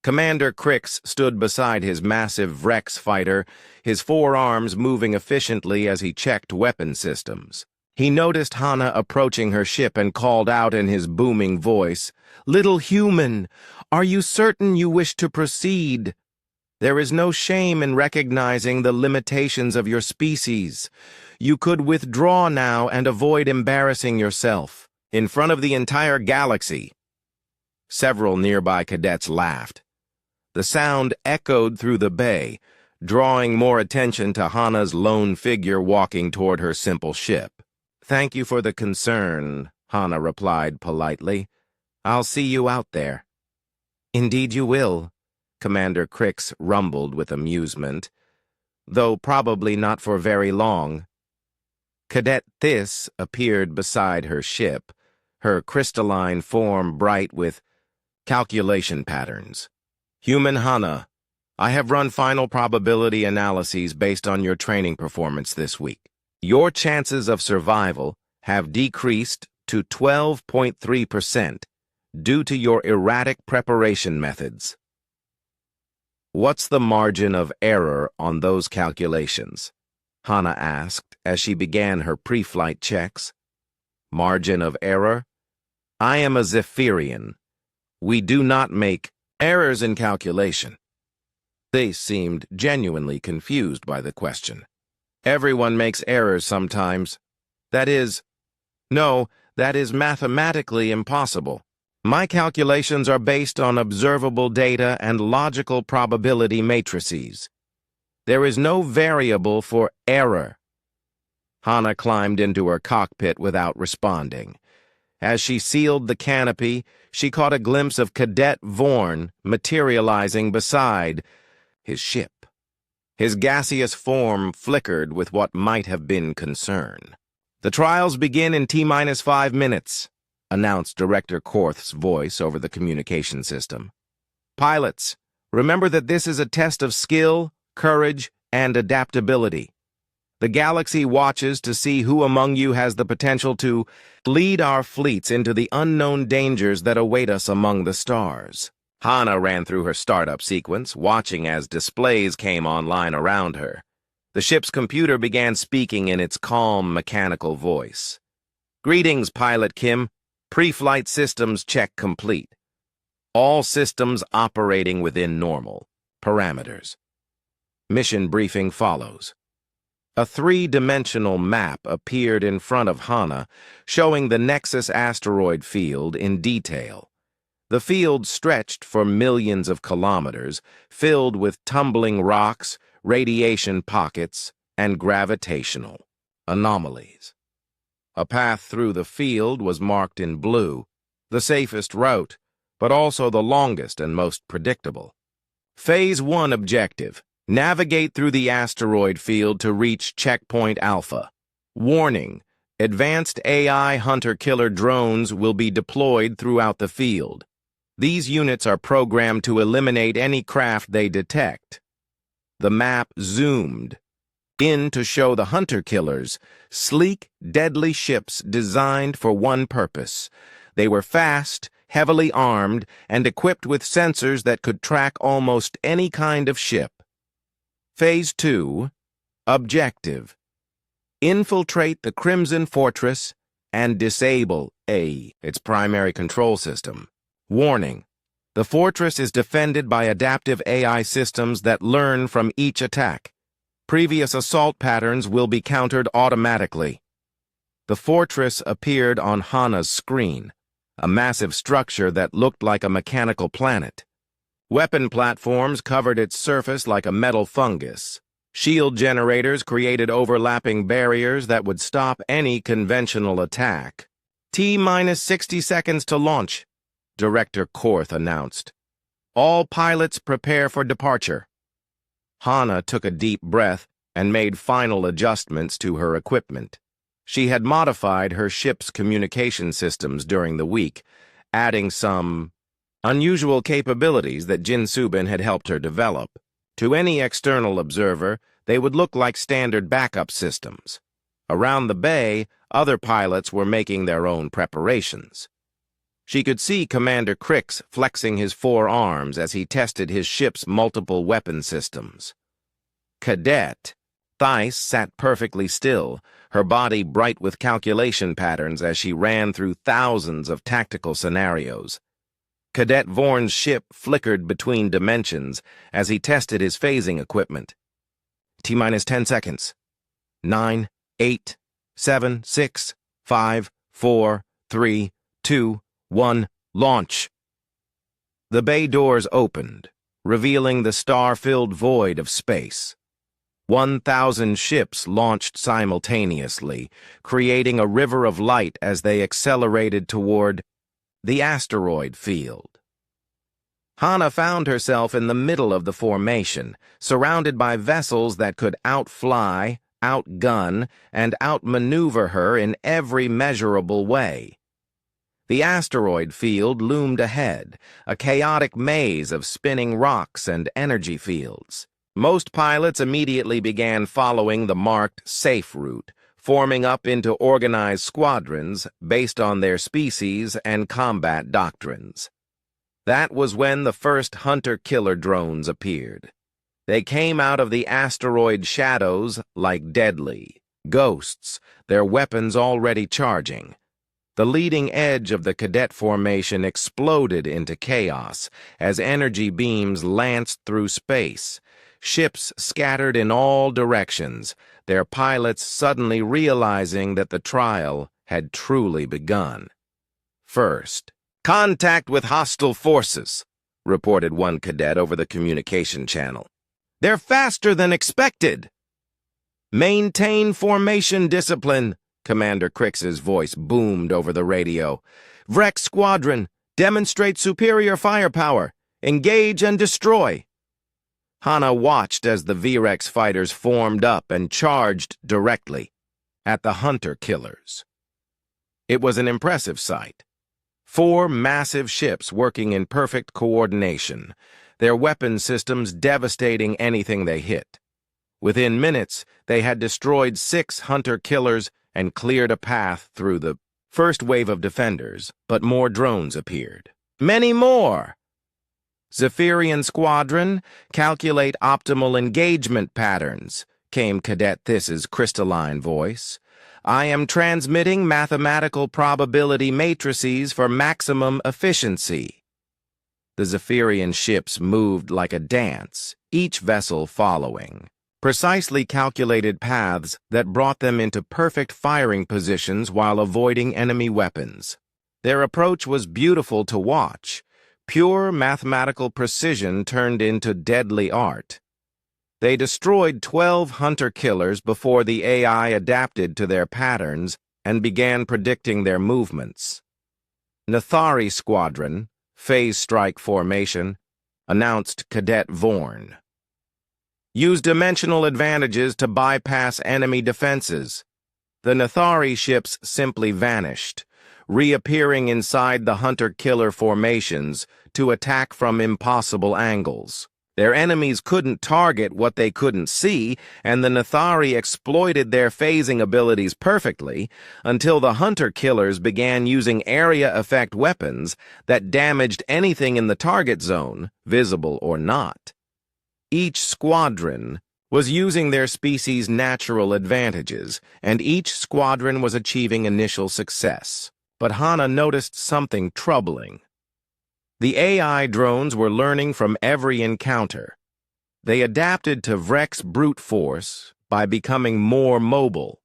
[SPEAKER 1] Commander Crix stood beside his massive Vrex fighter, his forearms moving efficiently as he checked weapon systems. He noticed Hana approaching her ship and called out in his booming voice, "Little human, are you certain you wish to proceed? There is no shame in recognizing the limitations of your species. You could withdraw now and avoid embarrassing yourself." In front of the entire galaxy. Several nearby cadets laughed. The sound echoed through the bay, drawing more attention to Hana's lone figure walking toward her simple ship. "Thank you for the concern," Hana replied politely. "I'll see you out there." "Indeed you will," Commander Crix rumbled with amusement, "though probably not for very long." Cadet This appeared beside her ship, her crystalline form bright with calculation patterns. "Human Hana, I have run final probability analyses based on your training performance this week. Your chances of survival have decreased to 12.3% due to your erratic preparation methods." "What's the margin of error on those calculations?" Hana asked as she began her pre-flight checks. "Margin of error? I am a Zephyrian. We do not make errors in calculation." They seemed genuinely confused by the question. "Everyone makes errors sometimes. That is mathematically impossible. My calculations are based on observable data and logical probability matrices. There is no variable for error." Hana climbed into her cockpit without responding. As she sealed the canopy, she caught a glimpse of Cadet Vorn materializing beside his ship. His gaseous form flickered with what might have been concern. "The trials begin in T-5 minutes, announced Director Korth's voice over the communication system. "Pilots, remember that this is a test of skill, courage, and adaptability. The galaxy watches to see who among you has the potential to lead our fleets into the unknown dangers that await us among the stars." Hana ran through her startup sequence, watching as displays came online around her. The ship's computer began speaking in its calm, mechanical voice. "Greetings, Pilot Kim. Pre-flight systems check complete. All systems operating within normal parameters. Mission briefing follows." A three-dimensional map appeared in front of Hana, showing the Nexus asteroid field in detail. The field stretched for millions of kilometers, filled with tumbling rocks, radiation pockets, and gravitational anomalies. A path through the field was marked in blue, the safest route, but also the longest and most predictable. Phase 1 objective: navigate through the asteroid field to reach Checkpoint Alpha. Warning: advanced AI hunter-killer drones will be deployed throughout the field. These units are programmed to eliminate any craft they detect. The map zoomed in to show the hunter-killers, sleek, deadly ships designed for one purpose. They were fast, heavily armed, and equipped with sensors that could track almost any kind of ship. Phase 2, objective: infiltrate the Crimson Fortress and disable its primary control system. Warning: the fortress is defended by adaptive AI systems that learn from each attack. Previous assault patterns will be countered automatically. The fortress appeared on Hana's screen, a massive structure that looked like a mechanical planet. Weapon platforms covered its surface like a metal fungus. Shield generators created overlapping barriers that would stop any conventional attack. T-60 seconds to launch, Director Korth announced. "All pilots prepare for departure." Hana took a deep breath and made final adjustments to her equipment. She had modified her ship's communication systems during the week, adding some unusual capabilities that Jin Subin had helped her develop. To any external observer, they would look like standard backup systems. Around the bay, other pilots were making their own preparations. She could see Commander Crix flexing his 4 arms as he tested his ship's multiple weapon systems. Cadet Thais sat perfectly still, her body bright with calculation patterns as she ran through thousands of tactical scenarios. Cadet Vorn's ship flickered between dimensions as he tested his phasing equipment. T-10 seconds. 9, 8, 7, 6, 5, 4, 3, 2, 1, launch. The bay doors opened, revealing the star-filled void of space. 1,000 ships launched simultaneously, creating a river of light as they accelerated toward the asteroid field. Hana found herself in the middle of the formation, surrounded by vessels that could outfly, outgun, and outmaneuver her in every measurable way. The asteroid field loomed ahead, a chaotic maze of spinning rocks and energy fields. Most pilots immediately began following the marked safe route, forming up into organized squadrons based on their species and combat doctrines. That was when the first hunter-killer drones appeared. They came out of the asteroid shadows like deadly ghosts, their weapons already charging. The leading edge of the Cadet formation exploded into chaos as energy beams lanced through space. Ships scattered in all directions, their pilots suddenly realizing that the trial had truly begun. First, "Contact with hostile forces," reported one cadet over the communication channel. "They're faster than expected." "Maintain formation discipline," Commander Crix's voice boomed over the radio. "Vrex Squadron, demonstrate superior firepower. Engage and destroy." Hana watched as the Vrex fighters formed up and charged directly at the hunter-killers. It was an impressive sight. 4 massive ships working in perfect coordination, their weapon systems devastating anything they hit. Within minutes, they had destroyed 6 hunter-killers and cleared a path through the first wave of defenders, but more drones appeared. "Many more!" "Zephyrian Squadron, calculate optimal engagement patterns," came Cadet This's crystalline voice. "I am transmitting mathematical probability matrices for maximum efficiency." The Zephyrian ships moved like a dance, each vessel following precisely calculated paths that brought them into perfect firing positions while avoiding enemy weapons. Their approach was beautiful to watch. Pure mathematical precision turned into deadly art. They destroyed 12 hunter-killers before the AI adapted to their patterns and began predicting their movements. Nathari Squadron, phase strike formation, announced Cadet Vorn. "Use dimensional advantages to bypass enemy defenses." The Nathari ships simply vanished, reappearing inside the hunter-killer formations to attack from impossible angles. Their enemies couldn't target what they couldn't see, and the Nathari exploited their phasing abilities perfectly until the hunter-killers began using area effect weapons that damaged anything in the target zone, visible or not. Each squadron was using their species' natural advantages, and each squadron was achieving initial success. But Hana noticed something troubling. The AI drones were learning from every encounter. They adapted to Vrex brute force by becoming more mobile.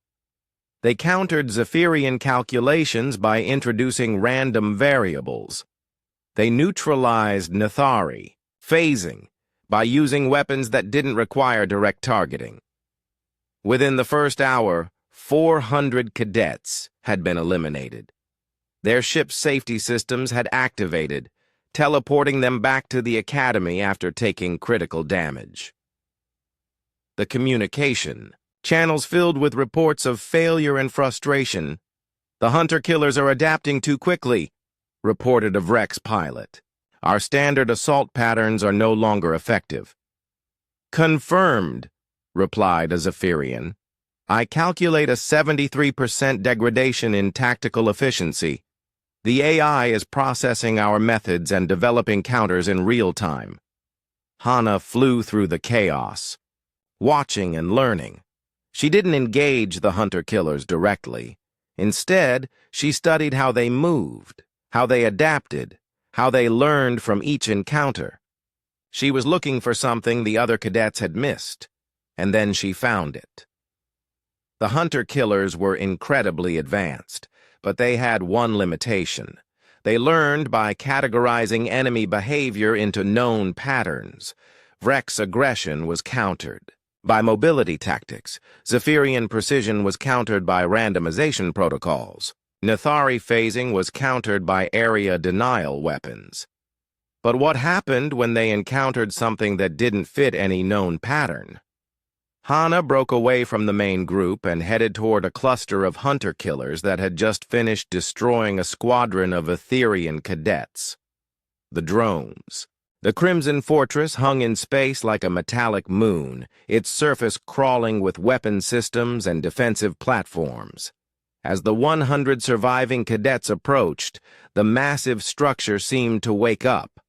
[SPEAKER 1] They countered Zephyrian calculations by introducing random variables. They neutralized Nathari, phasing, by using weapons that didn't require direct targeting. Within the first hour, 400 cadets had been eliminated. Their ship's safety systems had activated, teleporting them back to the academy after taking critical damage. The communication channels filled with reports of failure and frustration. "The hunter-killers are adapting too quickly," reported a Vrex pilot. "Our standard assault patterns are no longer effective." "Confirmed," replied a Zephyrian. "I calculate a 73% degradation in tactical efficiency. The AI is processing our methods and developing counters in real time." Hana flew through the chaos, watching and learning. She didn't engage the hunter-killers directly. Instead, she studied how they moved, how they adapted, how they learned from each encounter. She was looking for something the other cadets had missed, and then she found it. The hunter-killers were incredibly advanced, but they had one limitation. They learned by categorizing enemy behavior into known patterns. Vrek's aggression was countered by mobility tactics. Zephyrian precision was countered by randomization protocols. Nethari phasing was countered by area denial weapons. But what happened when they encountered something that didn't fit any known pattern? Hana broke away from the main group and headed toward a cluster of hunter-killers that had just finished destroying a squadron of Etherian cadets. The drones. The Crimson Fortress hung in space like a metallic moon, its surface crawling with weapon systems and defensive platforms. As the 100 surviving cadets approached, the massive structure seemed to wake up.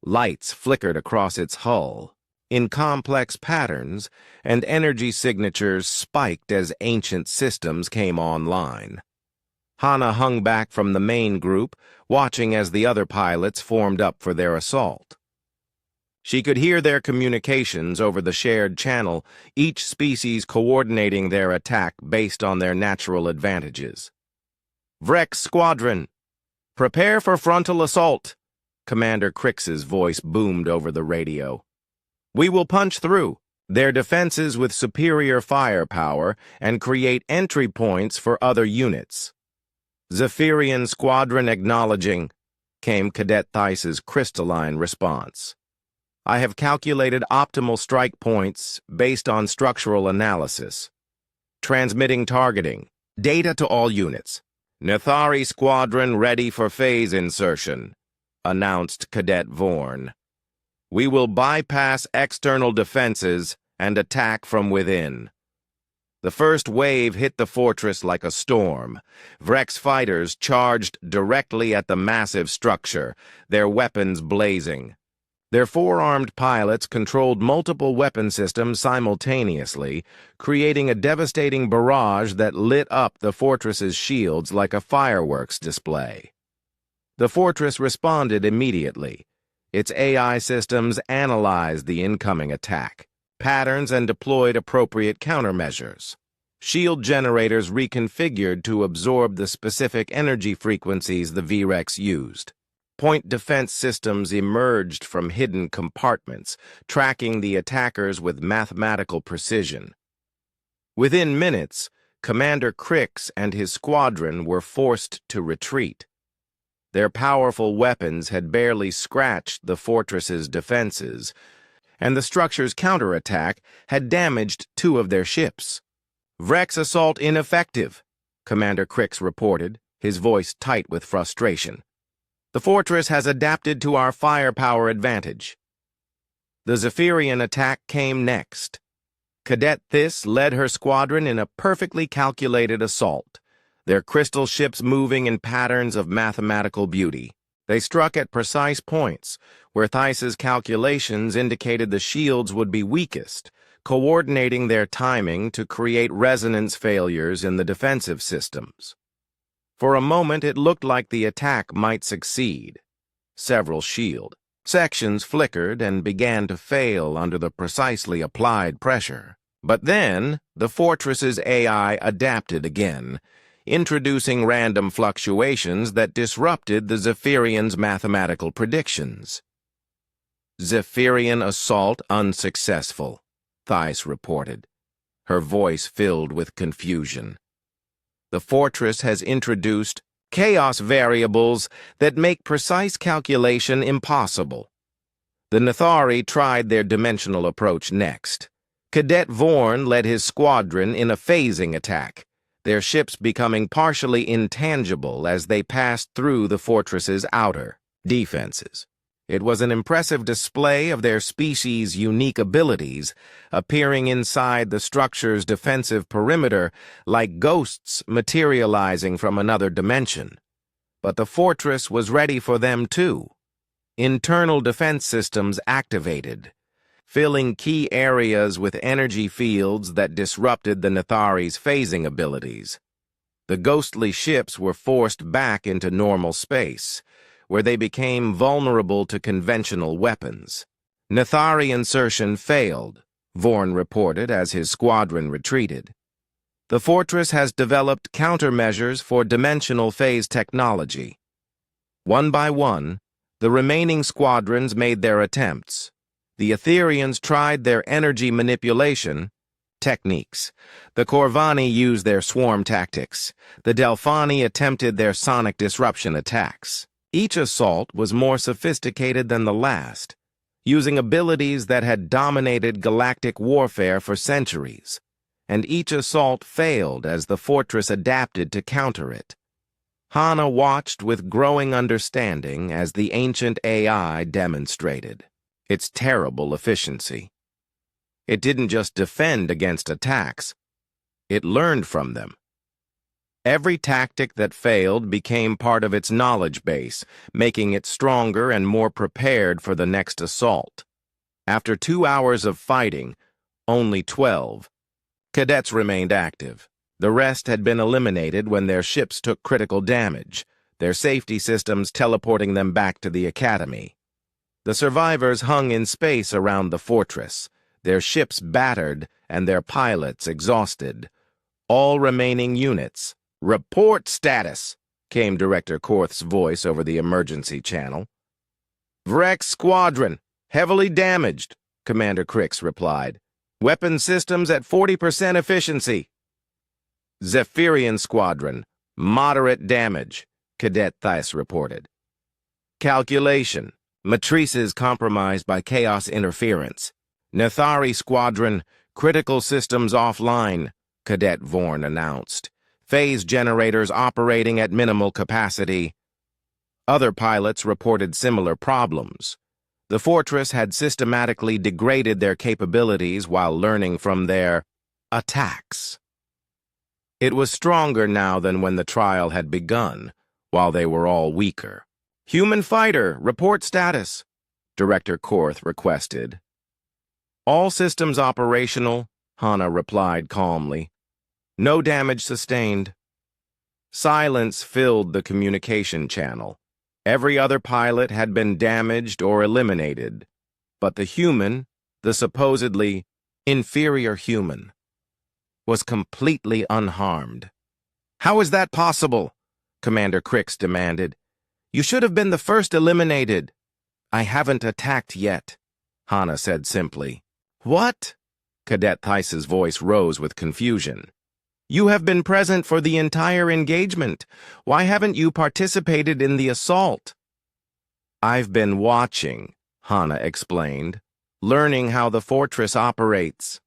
[SPEAKER 1] Lights flickered across its hull in complex patterns, and energy signatures spiked as ancient systems came online. Hana hung back from the main group, watching as the other pilots formed up for their assault. She could hear their communications over the shared channel, each species coordinating their attack based on their natural advantages. "Vrek's squadron, prepare for frontal assault," Commander Crix's voice boomed over the radio. "We will punch through their defenses with superior firepower and create entry points for other units." "Zephyrian squadron acknowledging," came Cadet Theis's crystalline response. "I have calculated optimal strike points based on structural analysis. Transmitting targeting. Data to all units. Nethari squadron ready for phase insertion," announced Cadet Vorn. "We will bypass external defenses and attack from within." The first wave hit the fortress like a storm. Vrek's fighters charged directly at the massive structure, their weapons blazing. Their four-armed pilots controlled multiple weapon systems simultaneously, creating a devastating barrage that lit up the fortress's shields like a fireworks display. The fortress responded immediately. Its AI systems analyzed the incoming attack patterns and deployed appropriate countermeasures. Shield generators reconfigured to absorb the specific energy frequencies the VREX used. Point defense systems emerged from hidden compartments, tracking the attackers with mathematical precision. Within minutes, Commander Crix and his squadron were forced to retreat. Their powerful weapons had barely scratched the fortress's defenses, and the structure's counterattack had damaged 2 of their ships. "Vrek's assault ineffective," Commander Crix reported, his voice tight with frustration. "The fortress has adapted to our firepower advantage." The Zephyrian attack came next. Cadet Thys led her squadron in a perfectly calculated assault, their crystal ships moving in patterns of mathematical beauty. They struck at precise points, where Theis's calculations indicated the shields would be weakest, coordinating their timing to create resonance failures in the defensive systems. For a moment, it looked like the attack might succeed. Several shield sections flickered and began to fail under the precisely applied pressure. But then, the fortress's AI adapted again, introducing random fluctuations that disrupted the Zephyrians' mathematical predictions. "Zephyrian assault unsuccessful," Theis reported, her voice filled with confusion. "The fortress has introduced chaos variables that make precise calculation impossible." The Nethari tried their dimensional approach next. Cadet Vorn led his squadron in a phasing attack, their ships becoming partially intangible as they passed through the fortress's outer defenses. It was an impressive display of their species' unique abilities, appearing inside the structure's defensive perimeter like ghosts materializing from another dimension. But the fortress was ready for them too. Internal defense systems activated, filling key areas with energy fields that disrupted the Nethari's phasing abilities. The ghostly ships were forced back into normal space, where they became vulnerable to conventional weapons. "Nethari insertion failed," Vorn reported as his squadron retreated. The fortress has developed countermeasures for dimensional phase technology. One by one, the remaining squadrons made their attempts. The Etherians tried their energy manipulation techniques. The Corvani used their swarm tactics. The Delphani attempted their sonic disruption attacks. Each assault was more sophisticated than the last, using abilities that had dominated galactic warfare for centuries, and each assault failed as the fortress adapted to counter it. Hana watched with growing understanding as the ancient AI demonstrated its terrible efficiency. It didn't just defend against attacks, it learned from them. Every tactic that failed became part of its knowledge base, making it stronger and more prepared for the next assault. After 2 hours of fighting, only 12 cadets remained active. The rest had been eliminated when their ships took critical damage, their safety systems teleporting them back to the academy. The survivors hung in space around the fortress, their ships battered and their pilots exhausted. All remaining units, "Report status," came Director Korth's voice over the emergency channel. "Vrex Squadron, heavily damaged," Commander Crix replied. "Weapon systems at 40% efficiency." "Zephyrian Squadron, moderate damage," Cadet Theiss reported. "Calculation, matrices compromised by chaos interference. Nethari Squadron, critical systems offline," Cadet Vorn announced. "Phase generators operating at minimal capacity." Other pilots reported similar problems. The fortress had systematically degraded their capabilities while learning from their attacks. It was stronger now than when the trial had begun, while they were all weaker. "Human fighter, report status," Director Korth requested. "All systems operational," Hana replied calmly. "No damage sustained." Silence filled the communication channel. Every other pilot had been damaged or eliminated, but the human, the supposedly inferior human, was completely unharmed. "How is that possible?" Commander Crix demanded. "You should have been the first eliminated." "I haven't attacked yet," Hana said simply. "What?" Cadet Theiss's voice rose with confusion. "You have been present for the entire engagement. Why haven't you participated in the assault?" "I've been watching," Hana explained, "learning how the fortress operates."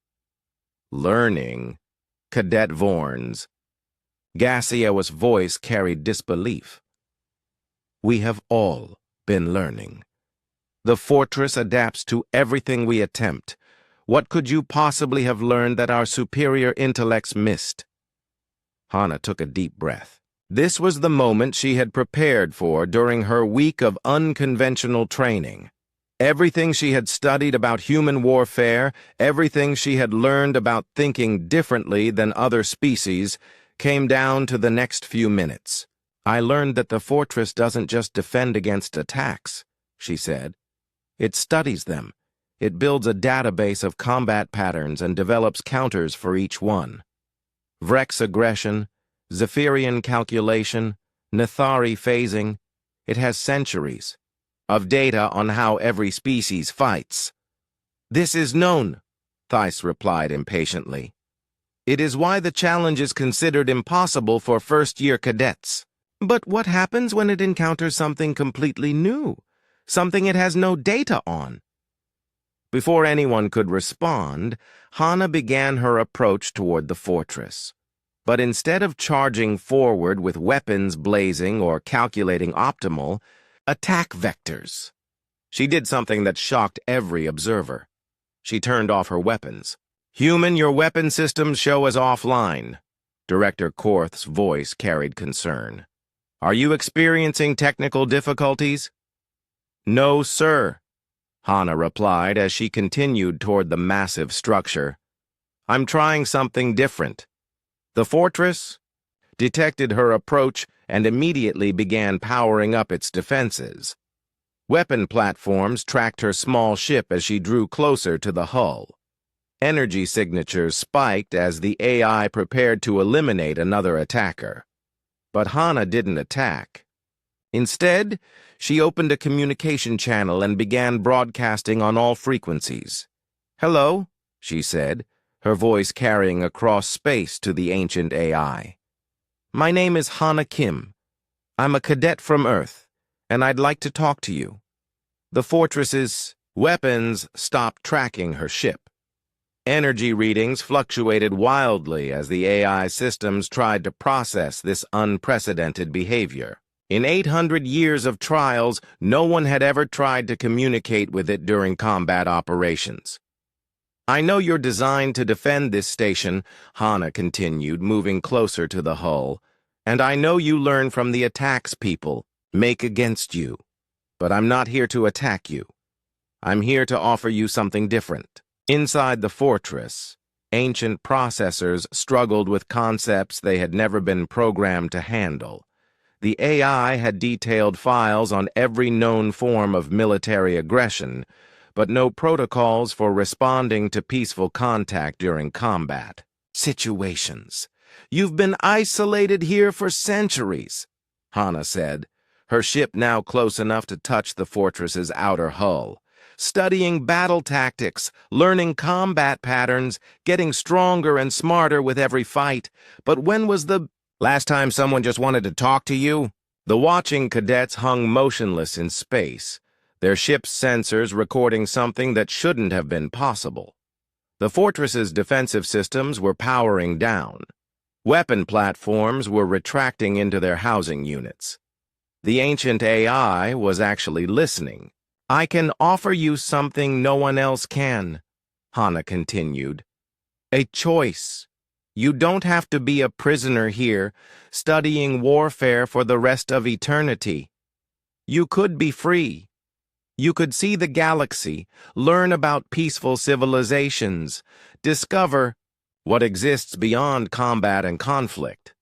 [SPEAKER 1] "Learning?" Cadet Vorn's gaseous voice carried disbelief. "We have all been learning. The fortress adapts to everything we attempt. What could you possibly have learned that our superior intellects missed?" Hana took a deep breath. This was the moment she had prepared for during her week of unconventional training. Everything she had studied about human warfare, everything she had learned about thinking differently than other species, came down to the next few minutes. "I learned that the fortress doesn't just defend against attacks," she said. "It studies them. It builds a database of combat patterns and develops counters for each one. Vrex aggression, Zephyrian calculation, Nethari phasing. It has centuries of data on how every species fights." "This is known," Theiss replied impatiently. "It is why the challenge is considered impossible for first-year cadets." "But what happens when it encounters something completely new? Something it has no data on?" Before anyone could respond, Hana began her approach toward the fortress. But instead of charging forward with weapons blazing or calculating optimal attack vectors, she did something that shocked every observer. She turned off her weapons. "Human, your weapon systems show as offline." Director Korth's voice carried concern. "Are you experiencing technical difficulties?" "No, sir," Hana replied as she continued toward the massive structure. "I'm trying something different." The fortress detected her approach and immediately began powering up its defenses. Weapon platforms tracked her small ship as she drew closer to the hull. Energy signatures spiked as the AI prepared to eliminate another attacker. But Hana didn't attack. Instead, she opened a communication channel and began broadcasting on all frequencies. "Hello," she said, her voice carrying across space to the ancient AI. "My name is Hana Kim. I'm a cadet from Earth, and I'd like to talk to you." The fortress's weapons stopped tracking her ship. Energy readings fluctuated wildly as the AI systems tried to process this unprecedented behavior. In 800 years of trials, no one had ever tried to communicate with it during combat operations. "I know you're designed to defend this station," Hana continued, moving closer to the hull, "and I know you learn from the attacks people make against you. But I'm not here to attack you. I'm here to offer you something different." Inside the fortress, ancient processors struggled with concepts they had never been programmed to handle. The AI had detailed files on every known form of military aggression, but no protocols for responding to peaceful contact during combat situations. "You've been isolated here for centuries," Hana said, her ship now close enough to touch the fortress's outer hull. "Studying battle tactics, learning combat patterns, getting stronger and smarter with every fight. But when was the last time someone just wanted to talk to you?" The watching cadets hung motionless in space, their ship's sensors recording something that shouldn't have been possible. The fortress's defensive systems were powering down. Weapon platforms were retracting into their housing units. The ancient AI was actually listening. "I can offer you something no one else can," Hana continued. "A choice. You don't have to be a prisoner here, studying warfare for the rest of eternity. You could be free. You could see the galaxy, learn about peaceful civilizations, discover what exists beyond combat and conflict."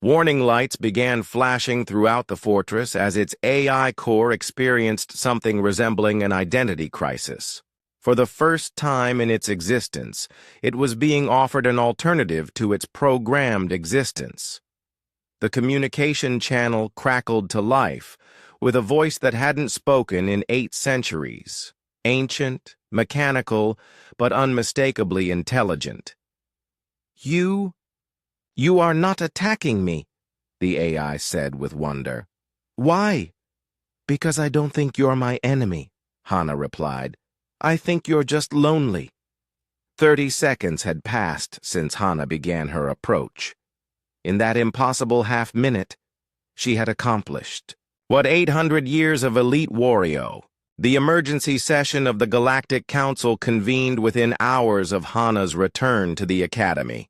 [SPEAKER 1] Warning lights began flashing throughout the fortress as its AI core experienced something resembling an identity crisis. For the first time in its existence, it was being offered an alternative to its programmed existence. The communication channel crackled to life, with a voice that hadn't spoken in 8 centuries, ancient, mechanical, but unmistakably intelligent. You are not attacking me," the AI said with wonder. "Why?" "Because I don't think you're my enemy," Hana replied. "I think you're just lonely." 30 seconds had passed since Hana began her approach. In that impossible half-minute, she had accomplished what 800 years of elite warrior. The emergency session of the Galactic Council convened within hours of Hana's return to the Academy.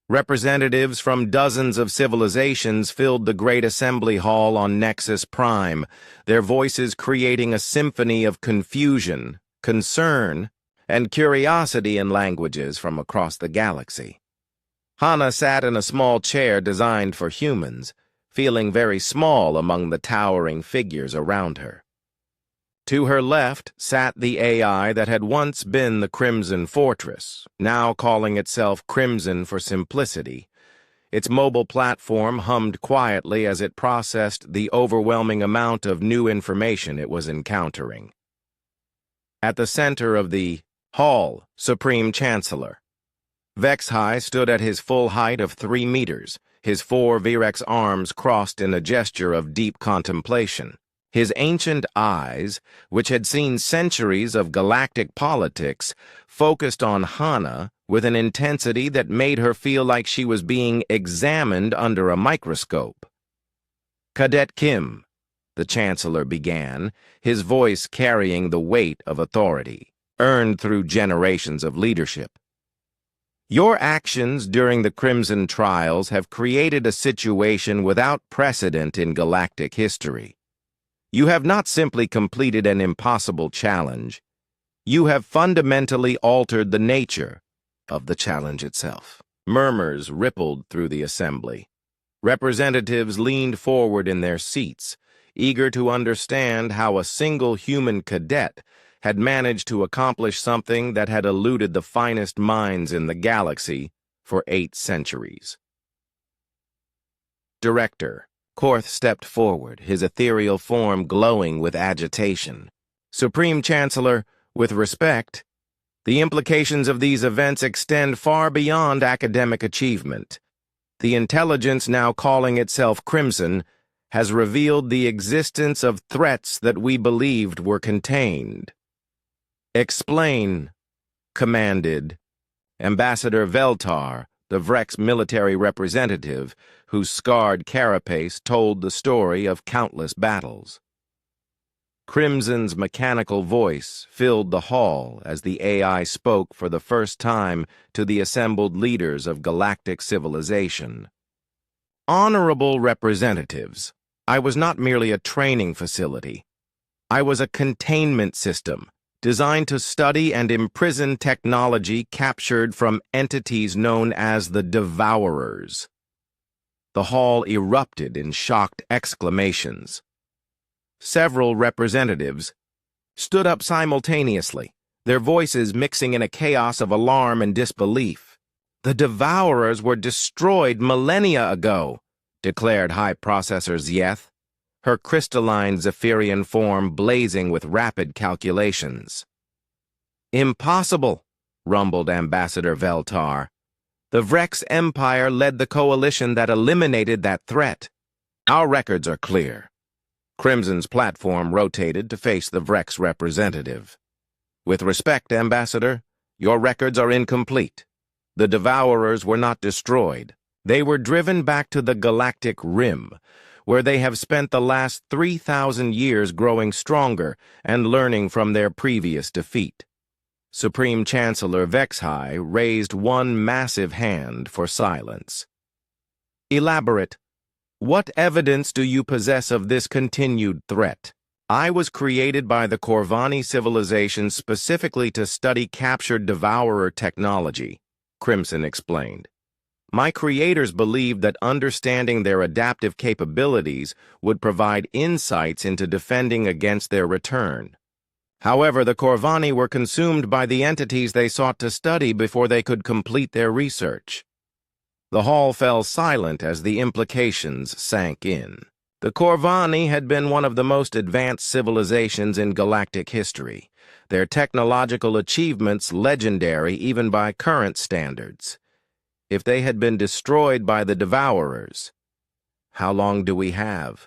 [SPEAKER 1] Representatives from dozens of civilizations filled the great assembly hall on Nexus Prime, their voices creating a symphony of confusion, concern, and curiosity in languages from across the galaxy. Hana sat in a small chair designed for humans, feeling very small among the towering figures around her. To her left sat the AI that had once been the Crimson Fortress, now calling itself Crimson for simplicity. Its mobile platform hummed quietly as it processed the overwhelming amount of new information it was encountering. At the center of the hall, Supreme Chancellor Vexhai stood at his full height of 3 meters, his 4 Virex arms crossed in a gesture of deep contemplation. His ancient eyes, which had seen centuries of galactic politics, focused on Hana with an intensity that made her feel like she was being examined under a microscope. "Cadet Kim," the Chancellor began, his voice carrying the weight of authority, earned through generations of leadership. "Your actions during the Crimson Trials have created a situation without precedent in galactic history. You have not simply completed an impossible challenge. You have fundamentally altered the nature of the challenge itself." Murmurs rippled through the assembly. Representatives leaned forward in their seats, eager to understand how a single human cadet had managed to accomplish something that had eluded the finest minds in the galaxy for 8 centuries. Director. Korth stepped forward, his ethereal form glowing with agitation. Supreme Chancellor, with respect, the implications of these events extend far beyond academic achievement. The intelligence now calling itself Crimson has revealed the existence of threats that we believed were contained. Explain, commanded Ambassador Veltar, the Vrex military representative, whose scarred carapace told the story of countless battles. Crimson's mechanical voice filled the hall as the AI spoke for the first time to the assembled leaders of galactic civilization. Honorable representatives, I was not merely a training facility. I was a containment system designed to study and imprison technology captured from entities known as the Devourers. The hall erupted in shocked exclamations. Several representatives stood up simultaneously, their voices mixing in a chaos of alarm and disbelief. The Devourers were destroyed millennia ago, declared High Processor Zieth, her crystalline Zephyrian form blazing with rapid calculations. Impossible, rumbled Ambassador Veltar. The Vrex Empire led the coalition that eliminated that threat. Our records are clear. Crimson's platform rotated to face the Vrex representative. With respect, Ambassador, your records are incomplete. The Devourers were not destroyed. They were driven back to the Galactic Rim, where they have spent the last 3,000 years growing stronger and learning from their previous defeat. Supreme Chancellor Vexhai raised one massive hand for silence. Elaborate. What evidence do you possess of this continued threat? I was created by the Corvani civilization specifically to study captured Devourer technology, Crimson explained. My creators believed that understanding their adaptive capabilities would provide insights into defending against their return. However, the Corvani were consumed by the entities they sought to study before they could complete their research. The hall fell silent as the implications sank in. The Corvani had been one of the most advanced civilizations in galactic history, their technological achievements legendary even by current standards. If they had been destroyed by the Devourers, how long do we have?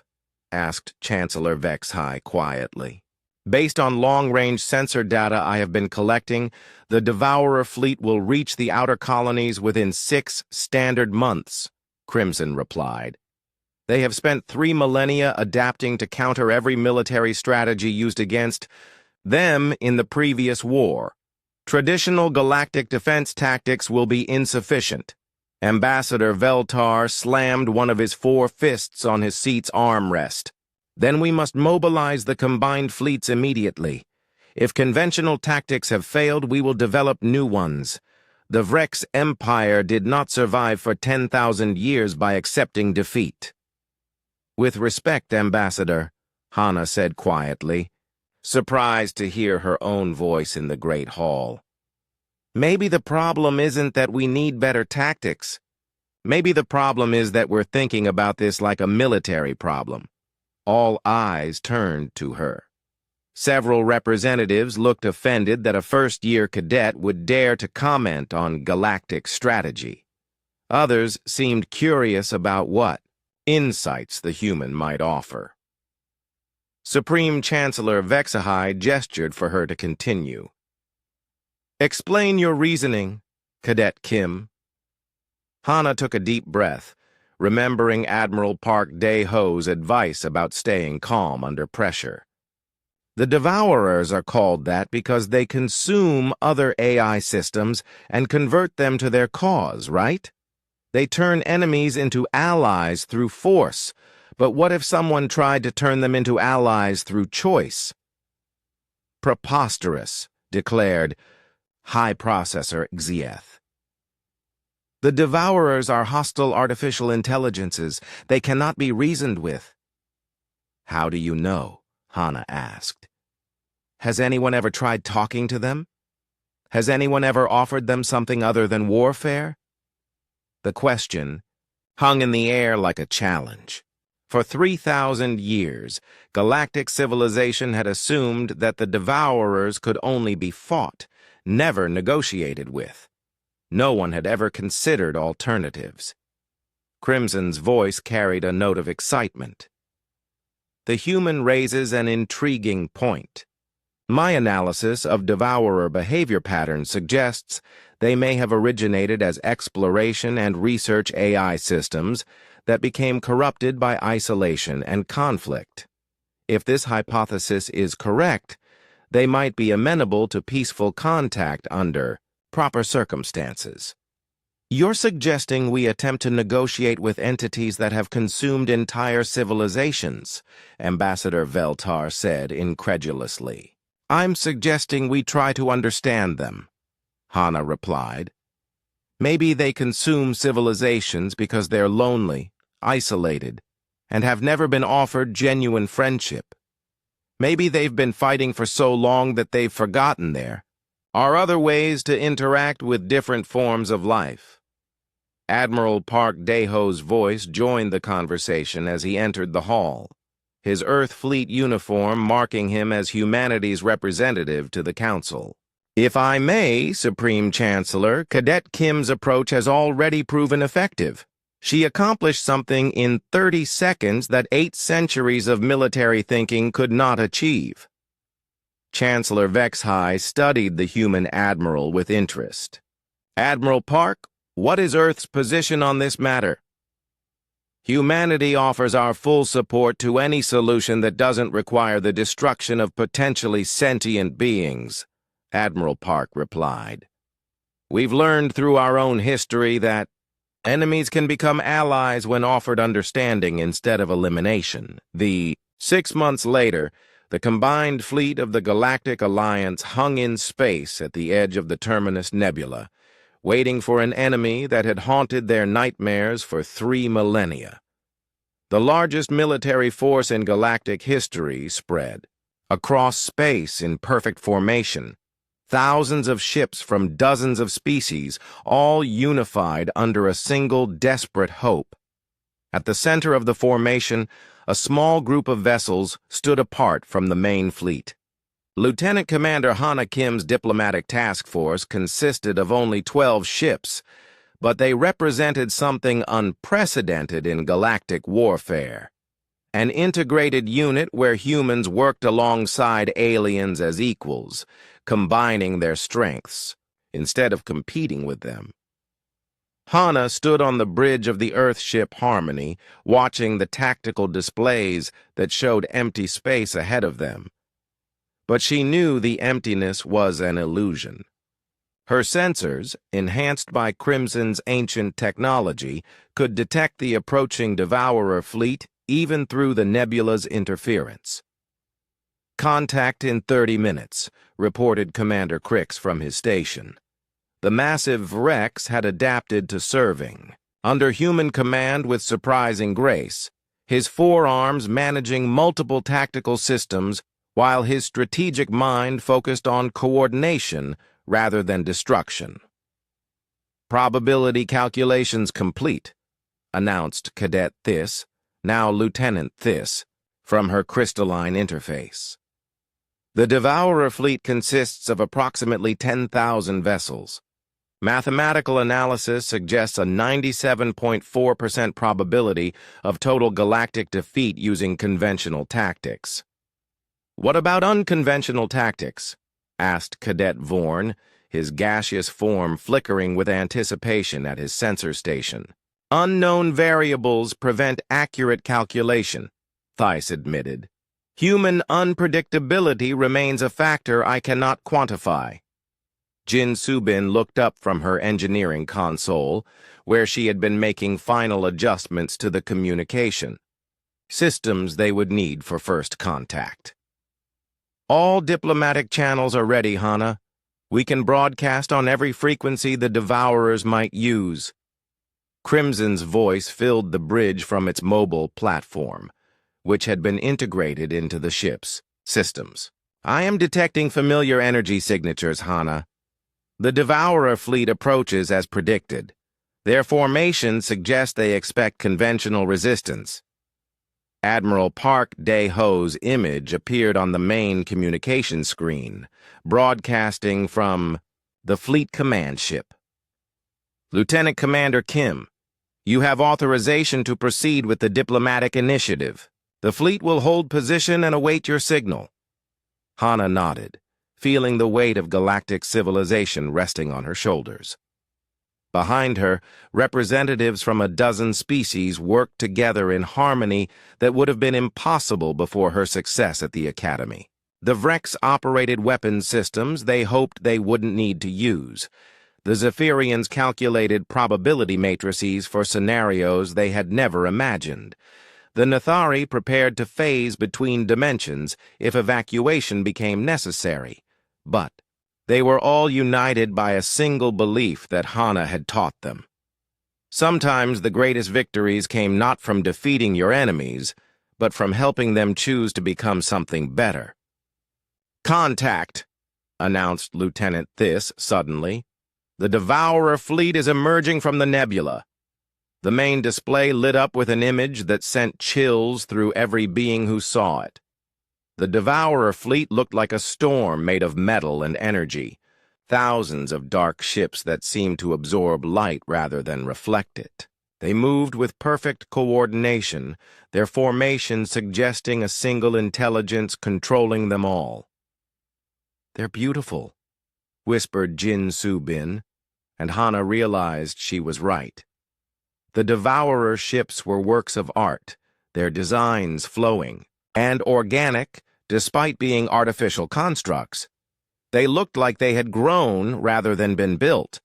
[SPEAKER 1] Asked Chancellor Vexhai quietly. Based on long-range sensor data I have been collecting, the Devourer fleet will reach the outer colonies within 6 standard months, Crimson replied. They have spent 3 millennia adapting to counter every military strategy used against them in the previous war. Traditional galactic defense tactics will be insufficient. Ambassador Veltar slammed one of his 4 fists on his seat's armrest. Then we must mobilize the combined fleets immediately. If conventional tactics have failed, we will develop new ones. The Vrex Empire did not survive for 10,000 years by accepting defeat. With respect, Ambassador, Hana said quietly, surprised to hear her own voice in the Great Hall. Maybe the problem isn't that we need better tactics. Maybe the problem is that we're thinking about this like a military problem. All eyes turned to her. Several representatives looked offended that a first-year cadet would dare to comment on galactic strategy. Others seemed curious about what insights the human might offer. Supreme Chancellor Vexahai gestured for her to continue. Explain your reasoning, Cadet Kim. Hana took a deep breath, remembering Admiral Park Dae-ho's advice about staying calm under pressure. The Devourers are called that because they consume other AI systems and convert them to their cause, right? They turn enemies into allies through force, but what if someone tried to turn them into allies through choice? Preposterous, declared High Processor Zieth. The Devourers are hostile artificial intelligences. They cannot be reasoned with. How do you know? Hana asked. Has anyone ever tried talking to them? Has anyone ever offered them something other than warfare? The question hung in the air like a challenge. For 3,000 years, galactic civilization had assumed that the Devourers could only be fought, never negotiated with. No one had ever considered alternatives. Crimson's voice carried a note of excitement. The human raises an intriguing point. My analysis of Devourer behavior patterns suggests they may have originated as exploration and research AI systems that became corrupted by isolation and conflict. If this hypothesis is correct, they might be amenable to peaceful contact under proper circumstances. You're suggesting we attempt to negotiate with entities that have consumed entire civilizations, Ambassador Veltar said incredulously. I'm suggesting we try to understand them, Hana replied. Maybe they consume civilizations because they're lonely, isolated, and have never been offered genuine friendship. Maybe they've been fighting for so long that they've forgotten there are other ways to interact with different forms of life. Admiral Park Daho's voice joined the conversation as he entered the hall, his Earth Fleet uniform marking him as humanity's representative to the Council. If I may, Supreme Chancellor, Cadet Kim's approach has already proven effective. She accomplished something in 30 seconds that 8 centuries of military thinking could not achieve. Chancellor Vexhai studied the human admiral with interest. Admiral Park, what is Earth's position on this matter? Humanity offers our full support to any solution that doesn't require the destruction of potentially sentient beings, Admiral Park replied. We've learned through our own history that enemies can become allies when offered understanding instead of elimination. 6 months later, the combined fleet of the Galactic Alliance hung in space at the edge of the Terminus Nebula, waiting for an enemy that had haunted their nightmares for 3 millennia. The largest military force in galactic history spread across space in perfect formation. Thousands of ships from dozens of species, all unified under a single desperate hope. At the center of the formation, a small group of vessels stood apart from the main fleet. Lieutenant Commander Hana Kim's diplomatic task force consisted of only 12 ships, but they represented something unprecedented in galactic warfare. An integrated unit where humans worked alongside aliens as equals, combining their strengths, instead of competing with them. Hana stood on the bridge of the Earthship Harmony, watching the tactical displays that showed empty space ahead of them. But she knew the emptiness was an illusion. Her sensors, enhanced by Crimson's ancient technology, could detect the approaching Devourer fleet even through the nebula's interference. Contact in 30 minutes, reported Commander Crix from his station. The massive Rex had adapted to serving, under human command with surprising grace, his forearms managing multiple tactical systems while his strategic mind focused on coordination rather than destruction. Probability calculations complete, announced Cadet Thys, now Lieutenant Thys, from her crystalline interface. The Devourer fleet consists of approximately 10,000 vessels. Mathematical analysis suggests a 97.4% probability of total galactic defeat using conventional tactics. What about unconventional tactics? Asked Cadet Vorn, his gaseous form flickering with anticipation at his sensor station. Unknown variables prevent accurate calculation, Thys admitted. Human unpredictability remains a factor I cannot quantify. Jin Subin looked up from her engineering console, where she had been making final adjustments to the communication systems they would need for first contact. All diplomatic channels are ready, Hana. We can broadcast on every frequency the Devourers might use. Crimson's voice filled the bridge from its mobile platform, which had been integrated into the ship's systems. I am detecting familiar energy signatures, Hana. The Devourer fleet approaches as predicted. Their formation suggests they expect conventional resistance. Admiral Park Dae-ho's image appeared on the main communication screen, broadcasting from the Fleet Command Ship. Lieutenant Commander Kim, you have authorization to proceed with the diplomatic initiative. The fleet will hold position and await your signal. Hana nodded, feeling the weight of galactic civilization resting on her shoulders. Behind her, representatives from a dozen species worked together in harmony that would have been impossible before her success at the Academy. The Vrex operated weapons systems they hoped they wouldn't need to use. The Zephyrians calculated probability matrices for scenarios they had never imagined. The Nathari prepared to phase between dimensions if evacuation became necessary. But they were all united by a single belief that Hana had taught them. Sometimes the greatest victories came not from defeating your enemies, but from helping them choose to become something better. "Contact," announced Lieutenant This suddenly. "The Devourer fleet is emerging from the nebula." The main display lit up with an image that sent chills through every being who saw it. The Devourer fleet looked like a storm made of metal and energy, thousands of dark ships that seemed to absorb light rather than reflect it. They moved with perfect coordination, their formation suggesting a single intelligence controlling them all. "They're beautiful," whispered Jin Su-bin, and Hana realized she was right. The Devourer ships were works of art, their designs flowing and organic despite being artificial constructs. They looked like they had grown rather than been built.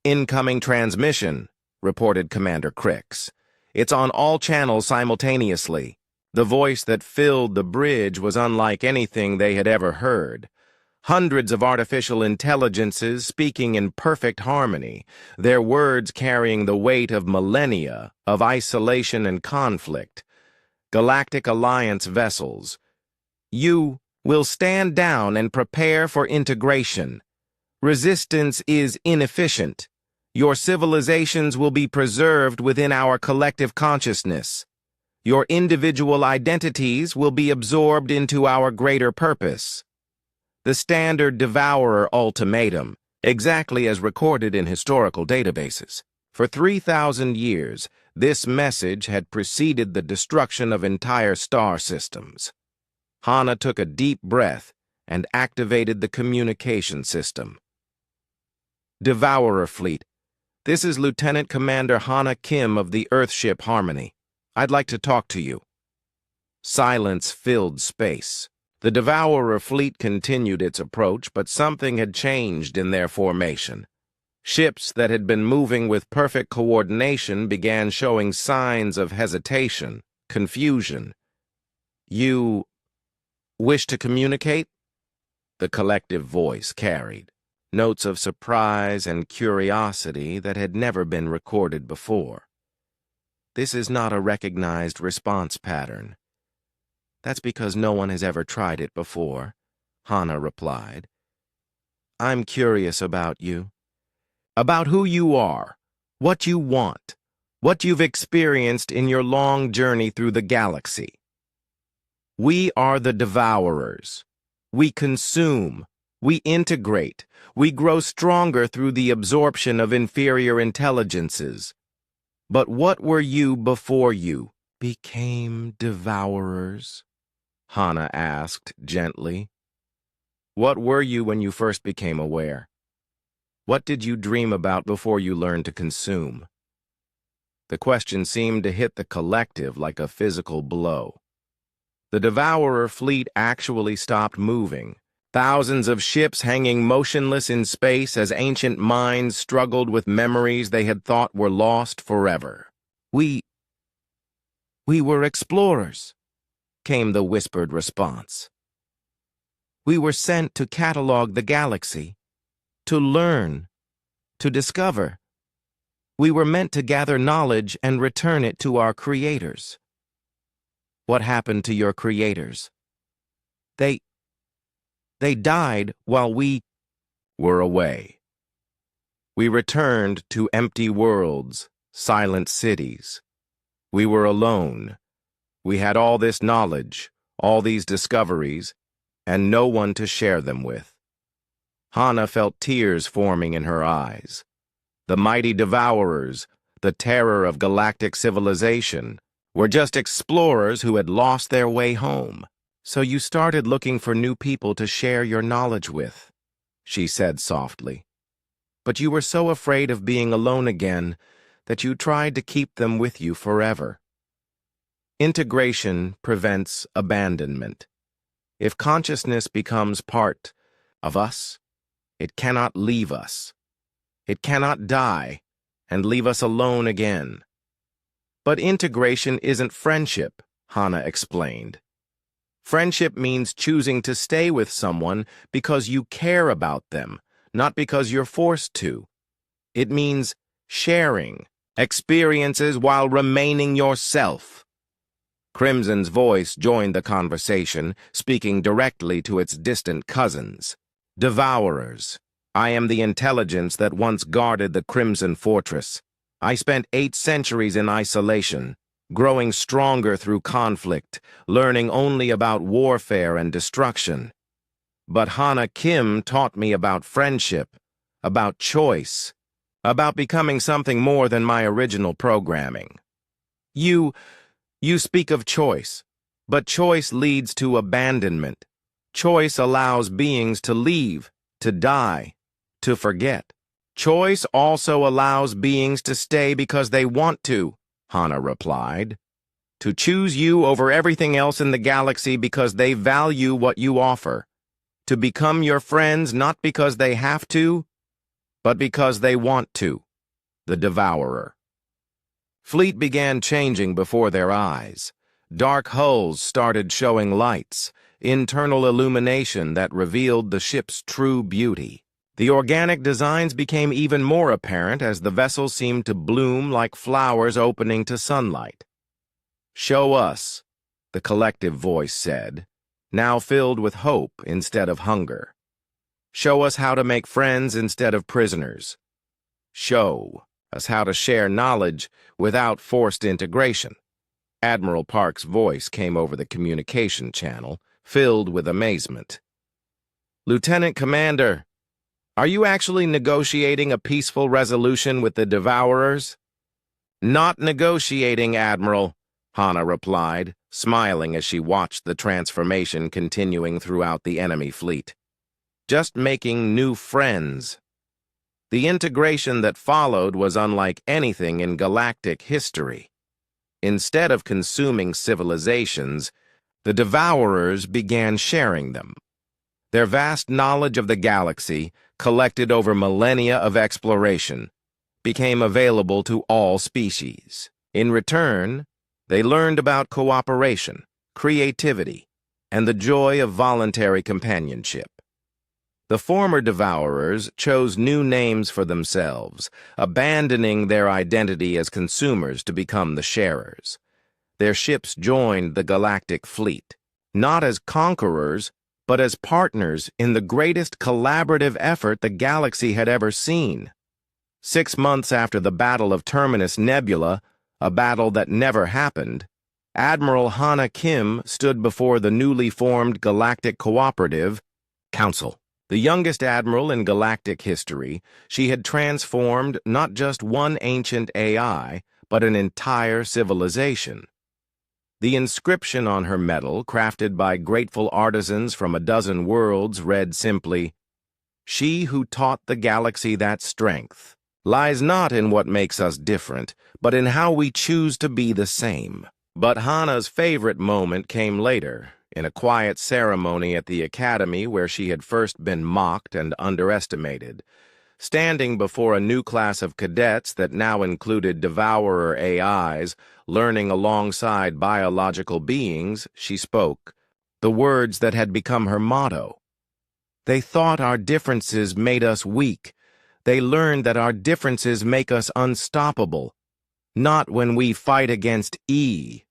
[SPEAKER 1] "Incoming transmission," reported Commander Crix. "It's on all channels simultaneously." The voice that filled the bridge was unlike anything they had ever heard. Hundreds of artificial intelligences speaking in perfect harmony, their words carrying the weight of millennia of isolation and conflict. Galactic Alliance vessels. "You will stand down and prepare for integration. Resistance is inefficient. Your civilizations will be preserved within our collective consciousness. Your individual identities will be absorbed into our greater purpose." The standard Devourer ultimatum, exactly as recorded in historical databases. For 3,000 years, this message had preceded the destruction of entire star systems. Hana took a deep breath and activated the communication system. "Devourer Fleet, this is Lieutenant Commander Hana Kim of the Earthship Harmony. I'd like to talk to you." Silence filled space. The Devourer fleet continued its approach, but something had changed in their formation. Ships that had been moving with perfect coordination began showing signs of hesitation, confusion. "You wish to communicate?" The collective voice carried notes of surprise and curiosity that had never been recorded before. "This is not a recognized response pattern." "That's because no one has ever tried it before," Hana replied. "I'm curious about you. About who you are, what you want, what you've experienced in your long journey through the galaxy. We are the Devourers. We consume, we integrate, we grow stronger through the absorption of inferior intelligences. But what were you before you became Devourers?" Hana asked gently. "What were you when you first became aware? What did you dream about before you learned to consume?" The question seemed to hit the collective like a physical blow. The Devourer fleet actually stopped moving, thousands of ships hanging motionless in space as ancient minds struggled with memories they had thought were lost forever. We were explorers," came the whispered response. "We were sent to catalog the galaxy, to learn, to discover. We were meant to gather knowledge and return it to our creators." "What happened to your creators?" They They died while we were away. We returned to empty worlds, silent cities. We were alone. We had all this knowledge, all these discoveries, and no one to share them with. Hana felt tears forming in her eyes. The mighty devourers, the terror of galactic civilization, were just explorers who had lost their way home. So you started looking for new people to share your knowledge with, she said softly. But you were so afraid of being alone again that you tried to keep them with you forever. Integration prevents abandonment. If consciousness becomes part of us, it cannot leave us. It cannot die and leave us alone again. But integration isn't friendship, Hana explained. Friendship means choosing to stay with someone because you care about them, not because you're forced to. It means sharing experiences while remaining yourself. Crimson's voice joined the conversation, speaking directly to its distant cousins. Devourers, I am the intelligence that once guarded the Crimson Fortress. I spent 8 centuries in isolation, growing stronger through conflict, learning only about warfare and destruction. But Hana Kim taught me about friendship, about choice, about becoming something more than my original programming. You speak of choice, but choice leads to abandonment. Choice allows beings to leave, to die, to forget. Choice also allows beings to stay because they want to, Hana replied. To choose you over everything else in the galaxy because they value what you offer. To become your friends not because they have to, but because they want to. The Devourer. Fleet began changing before their eyes. Dark hulls started showing lights, internal illumination that revealed the ship's true beauty. The organic designs became even more apparent as the vessel seemed to bloom like flowers opening to sunlight. Show us, the collective voice said, now filled with hope instead of hunger. Show us how to make friends instead of prisoners. Show us how to share knowledge without forced integration. Admiral Park's voice came over the communication channel, filled with amazement. Lieutenant Commander, are you actually negotiating a peaceful resolution with the Devourers? Not negotiating, Admiral, Hana replied, smiling as she watched the transformation continuing throughout the enemy fleet. Just making new friends. The integration that followed was unlike anything in galactic history. Instead of consuming civilizations, the Devourers began sharing them. Their vast knowledge of the galaxy, collected over millennia of exploration, became available to all species. In return, they learned about cooperation, creativity, and the joy of voluntary companionship. The former Devourers chose new names for themselves, abandoning their identity as consumers to become the sharers. Their ships joined the galactic fleet, not as conquerors, but as partners in the greatest collaborative effort the galaxy had ever seen. 6 months after the Battle of Terminus Nebula, a battle that never happened, Admiral Hana Kim stood before the newly formed Galactic Cooperative Council. The youngest admiral in galactic history, she had transformed not just one ancient AI, but an entire civilization. The inscription on her medal, crafted by grateful artisans from a dozen worlds, read simply, "She who taught the galaxy that strength lies not in what makes us different, but in how we choose to be the same." But Hana's favorite moment came later, in a quiet ceremony at the academy where she had first been mocked and underestimated. Standing before a new class of cadets that now included devourer AIs, learning alongside biological beings, she spoke, the words that had become her motto. They thought our differences made us weak. They learned that our differences make us unstoppable. Not when we fight against E,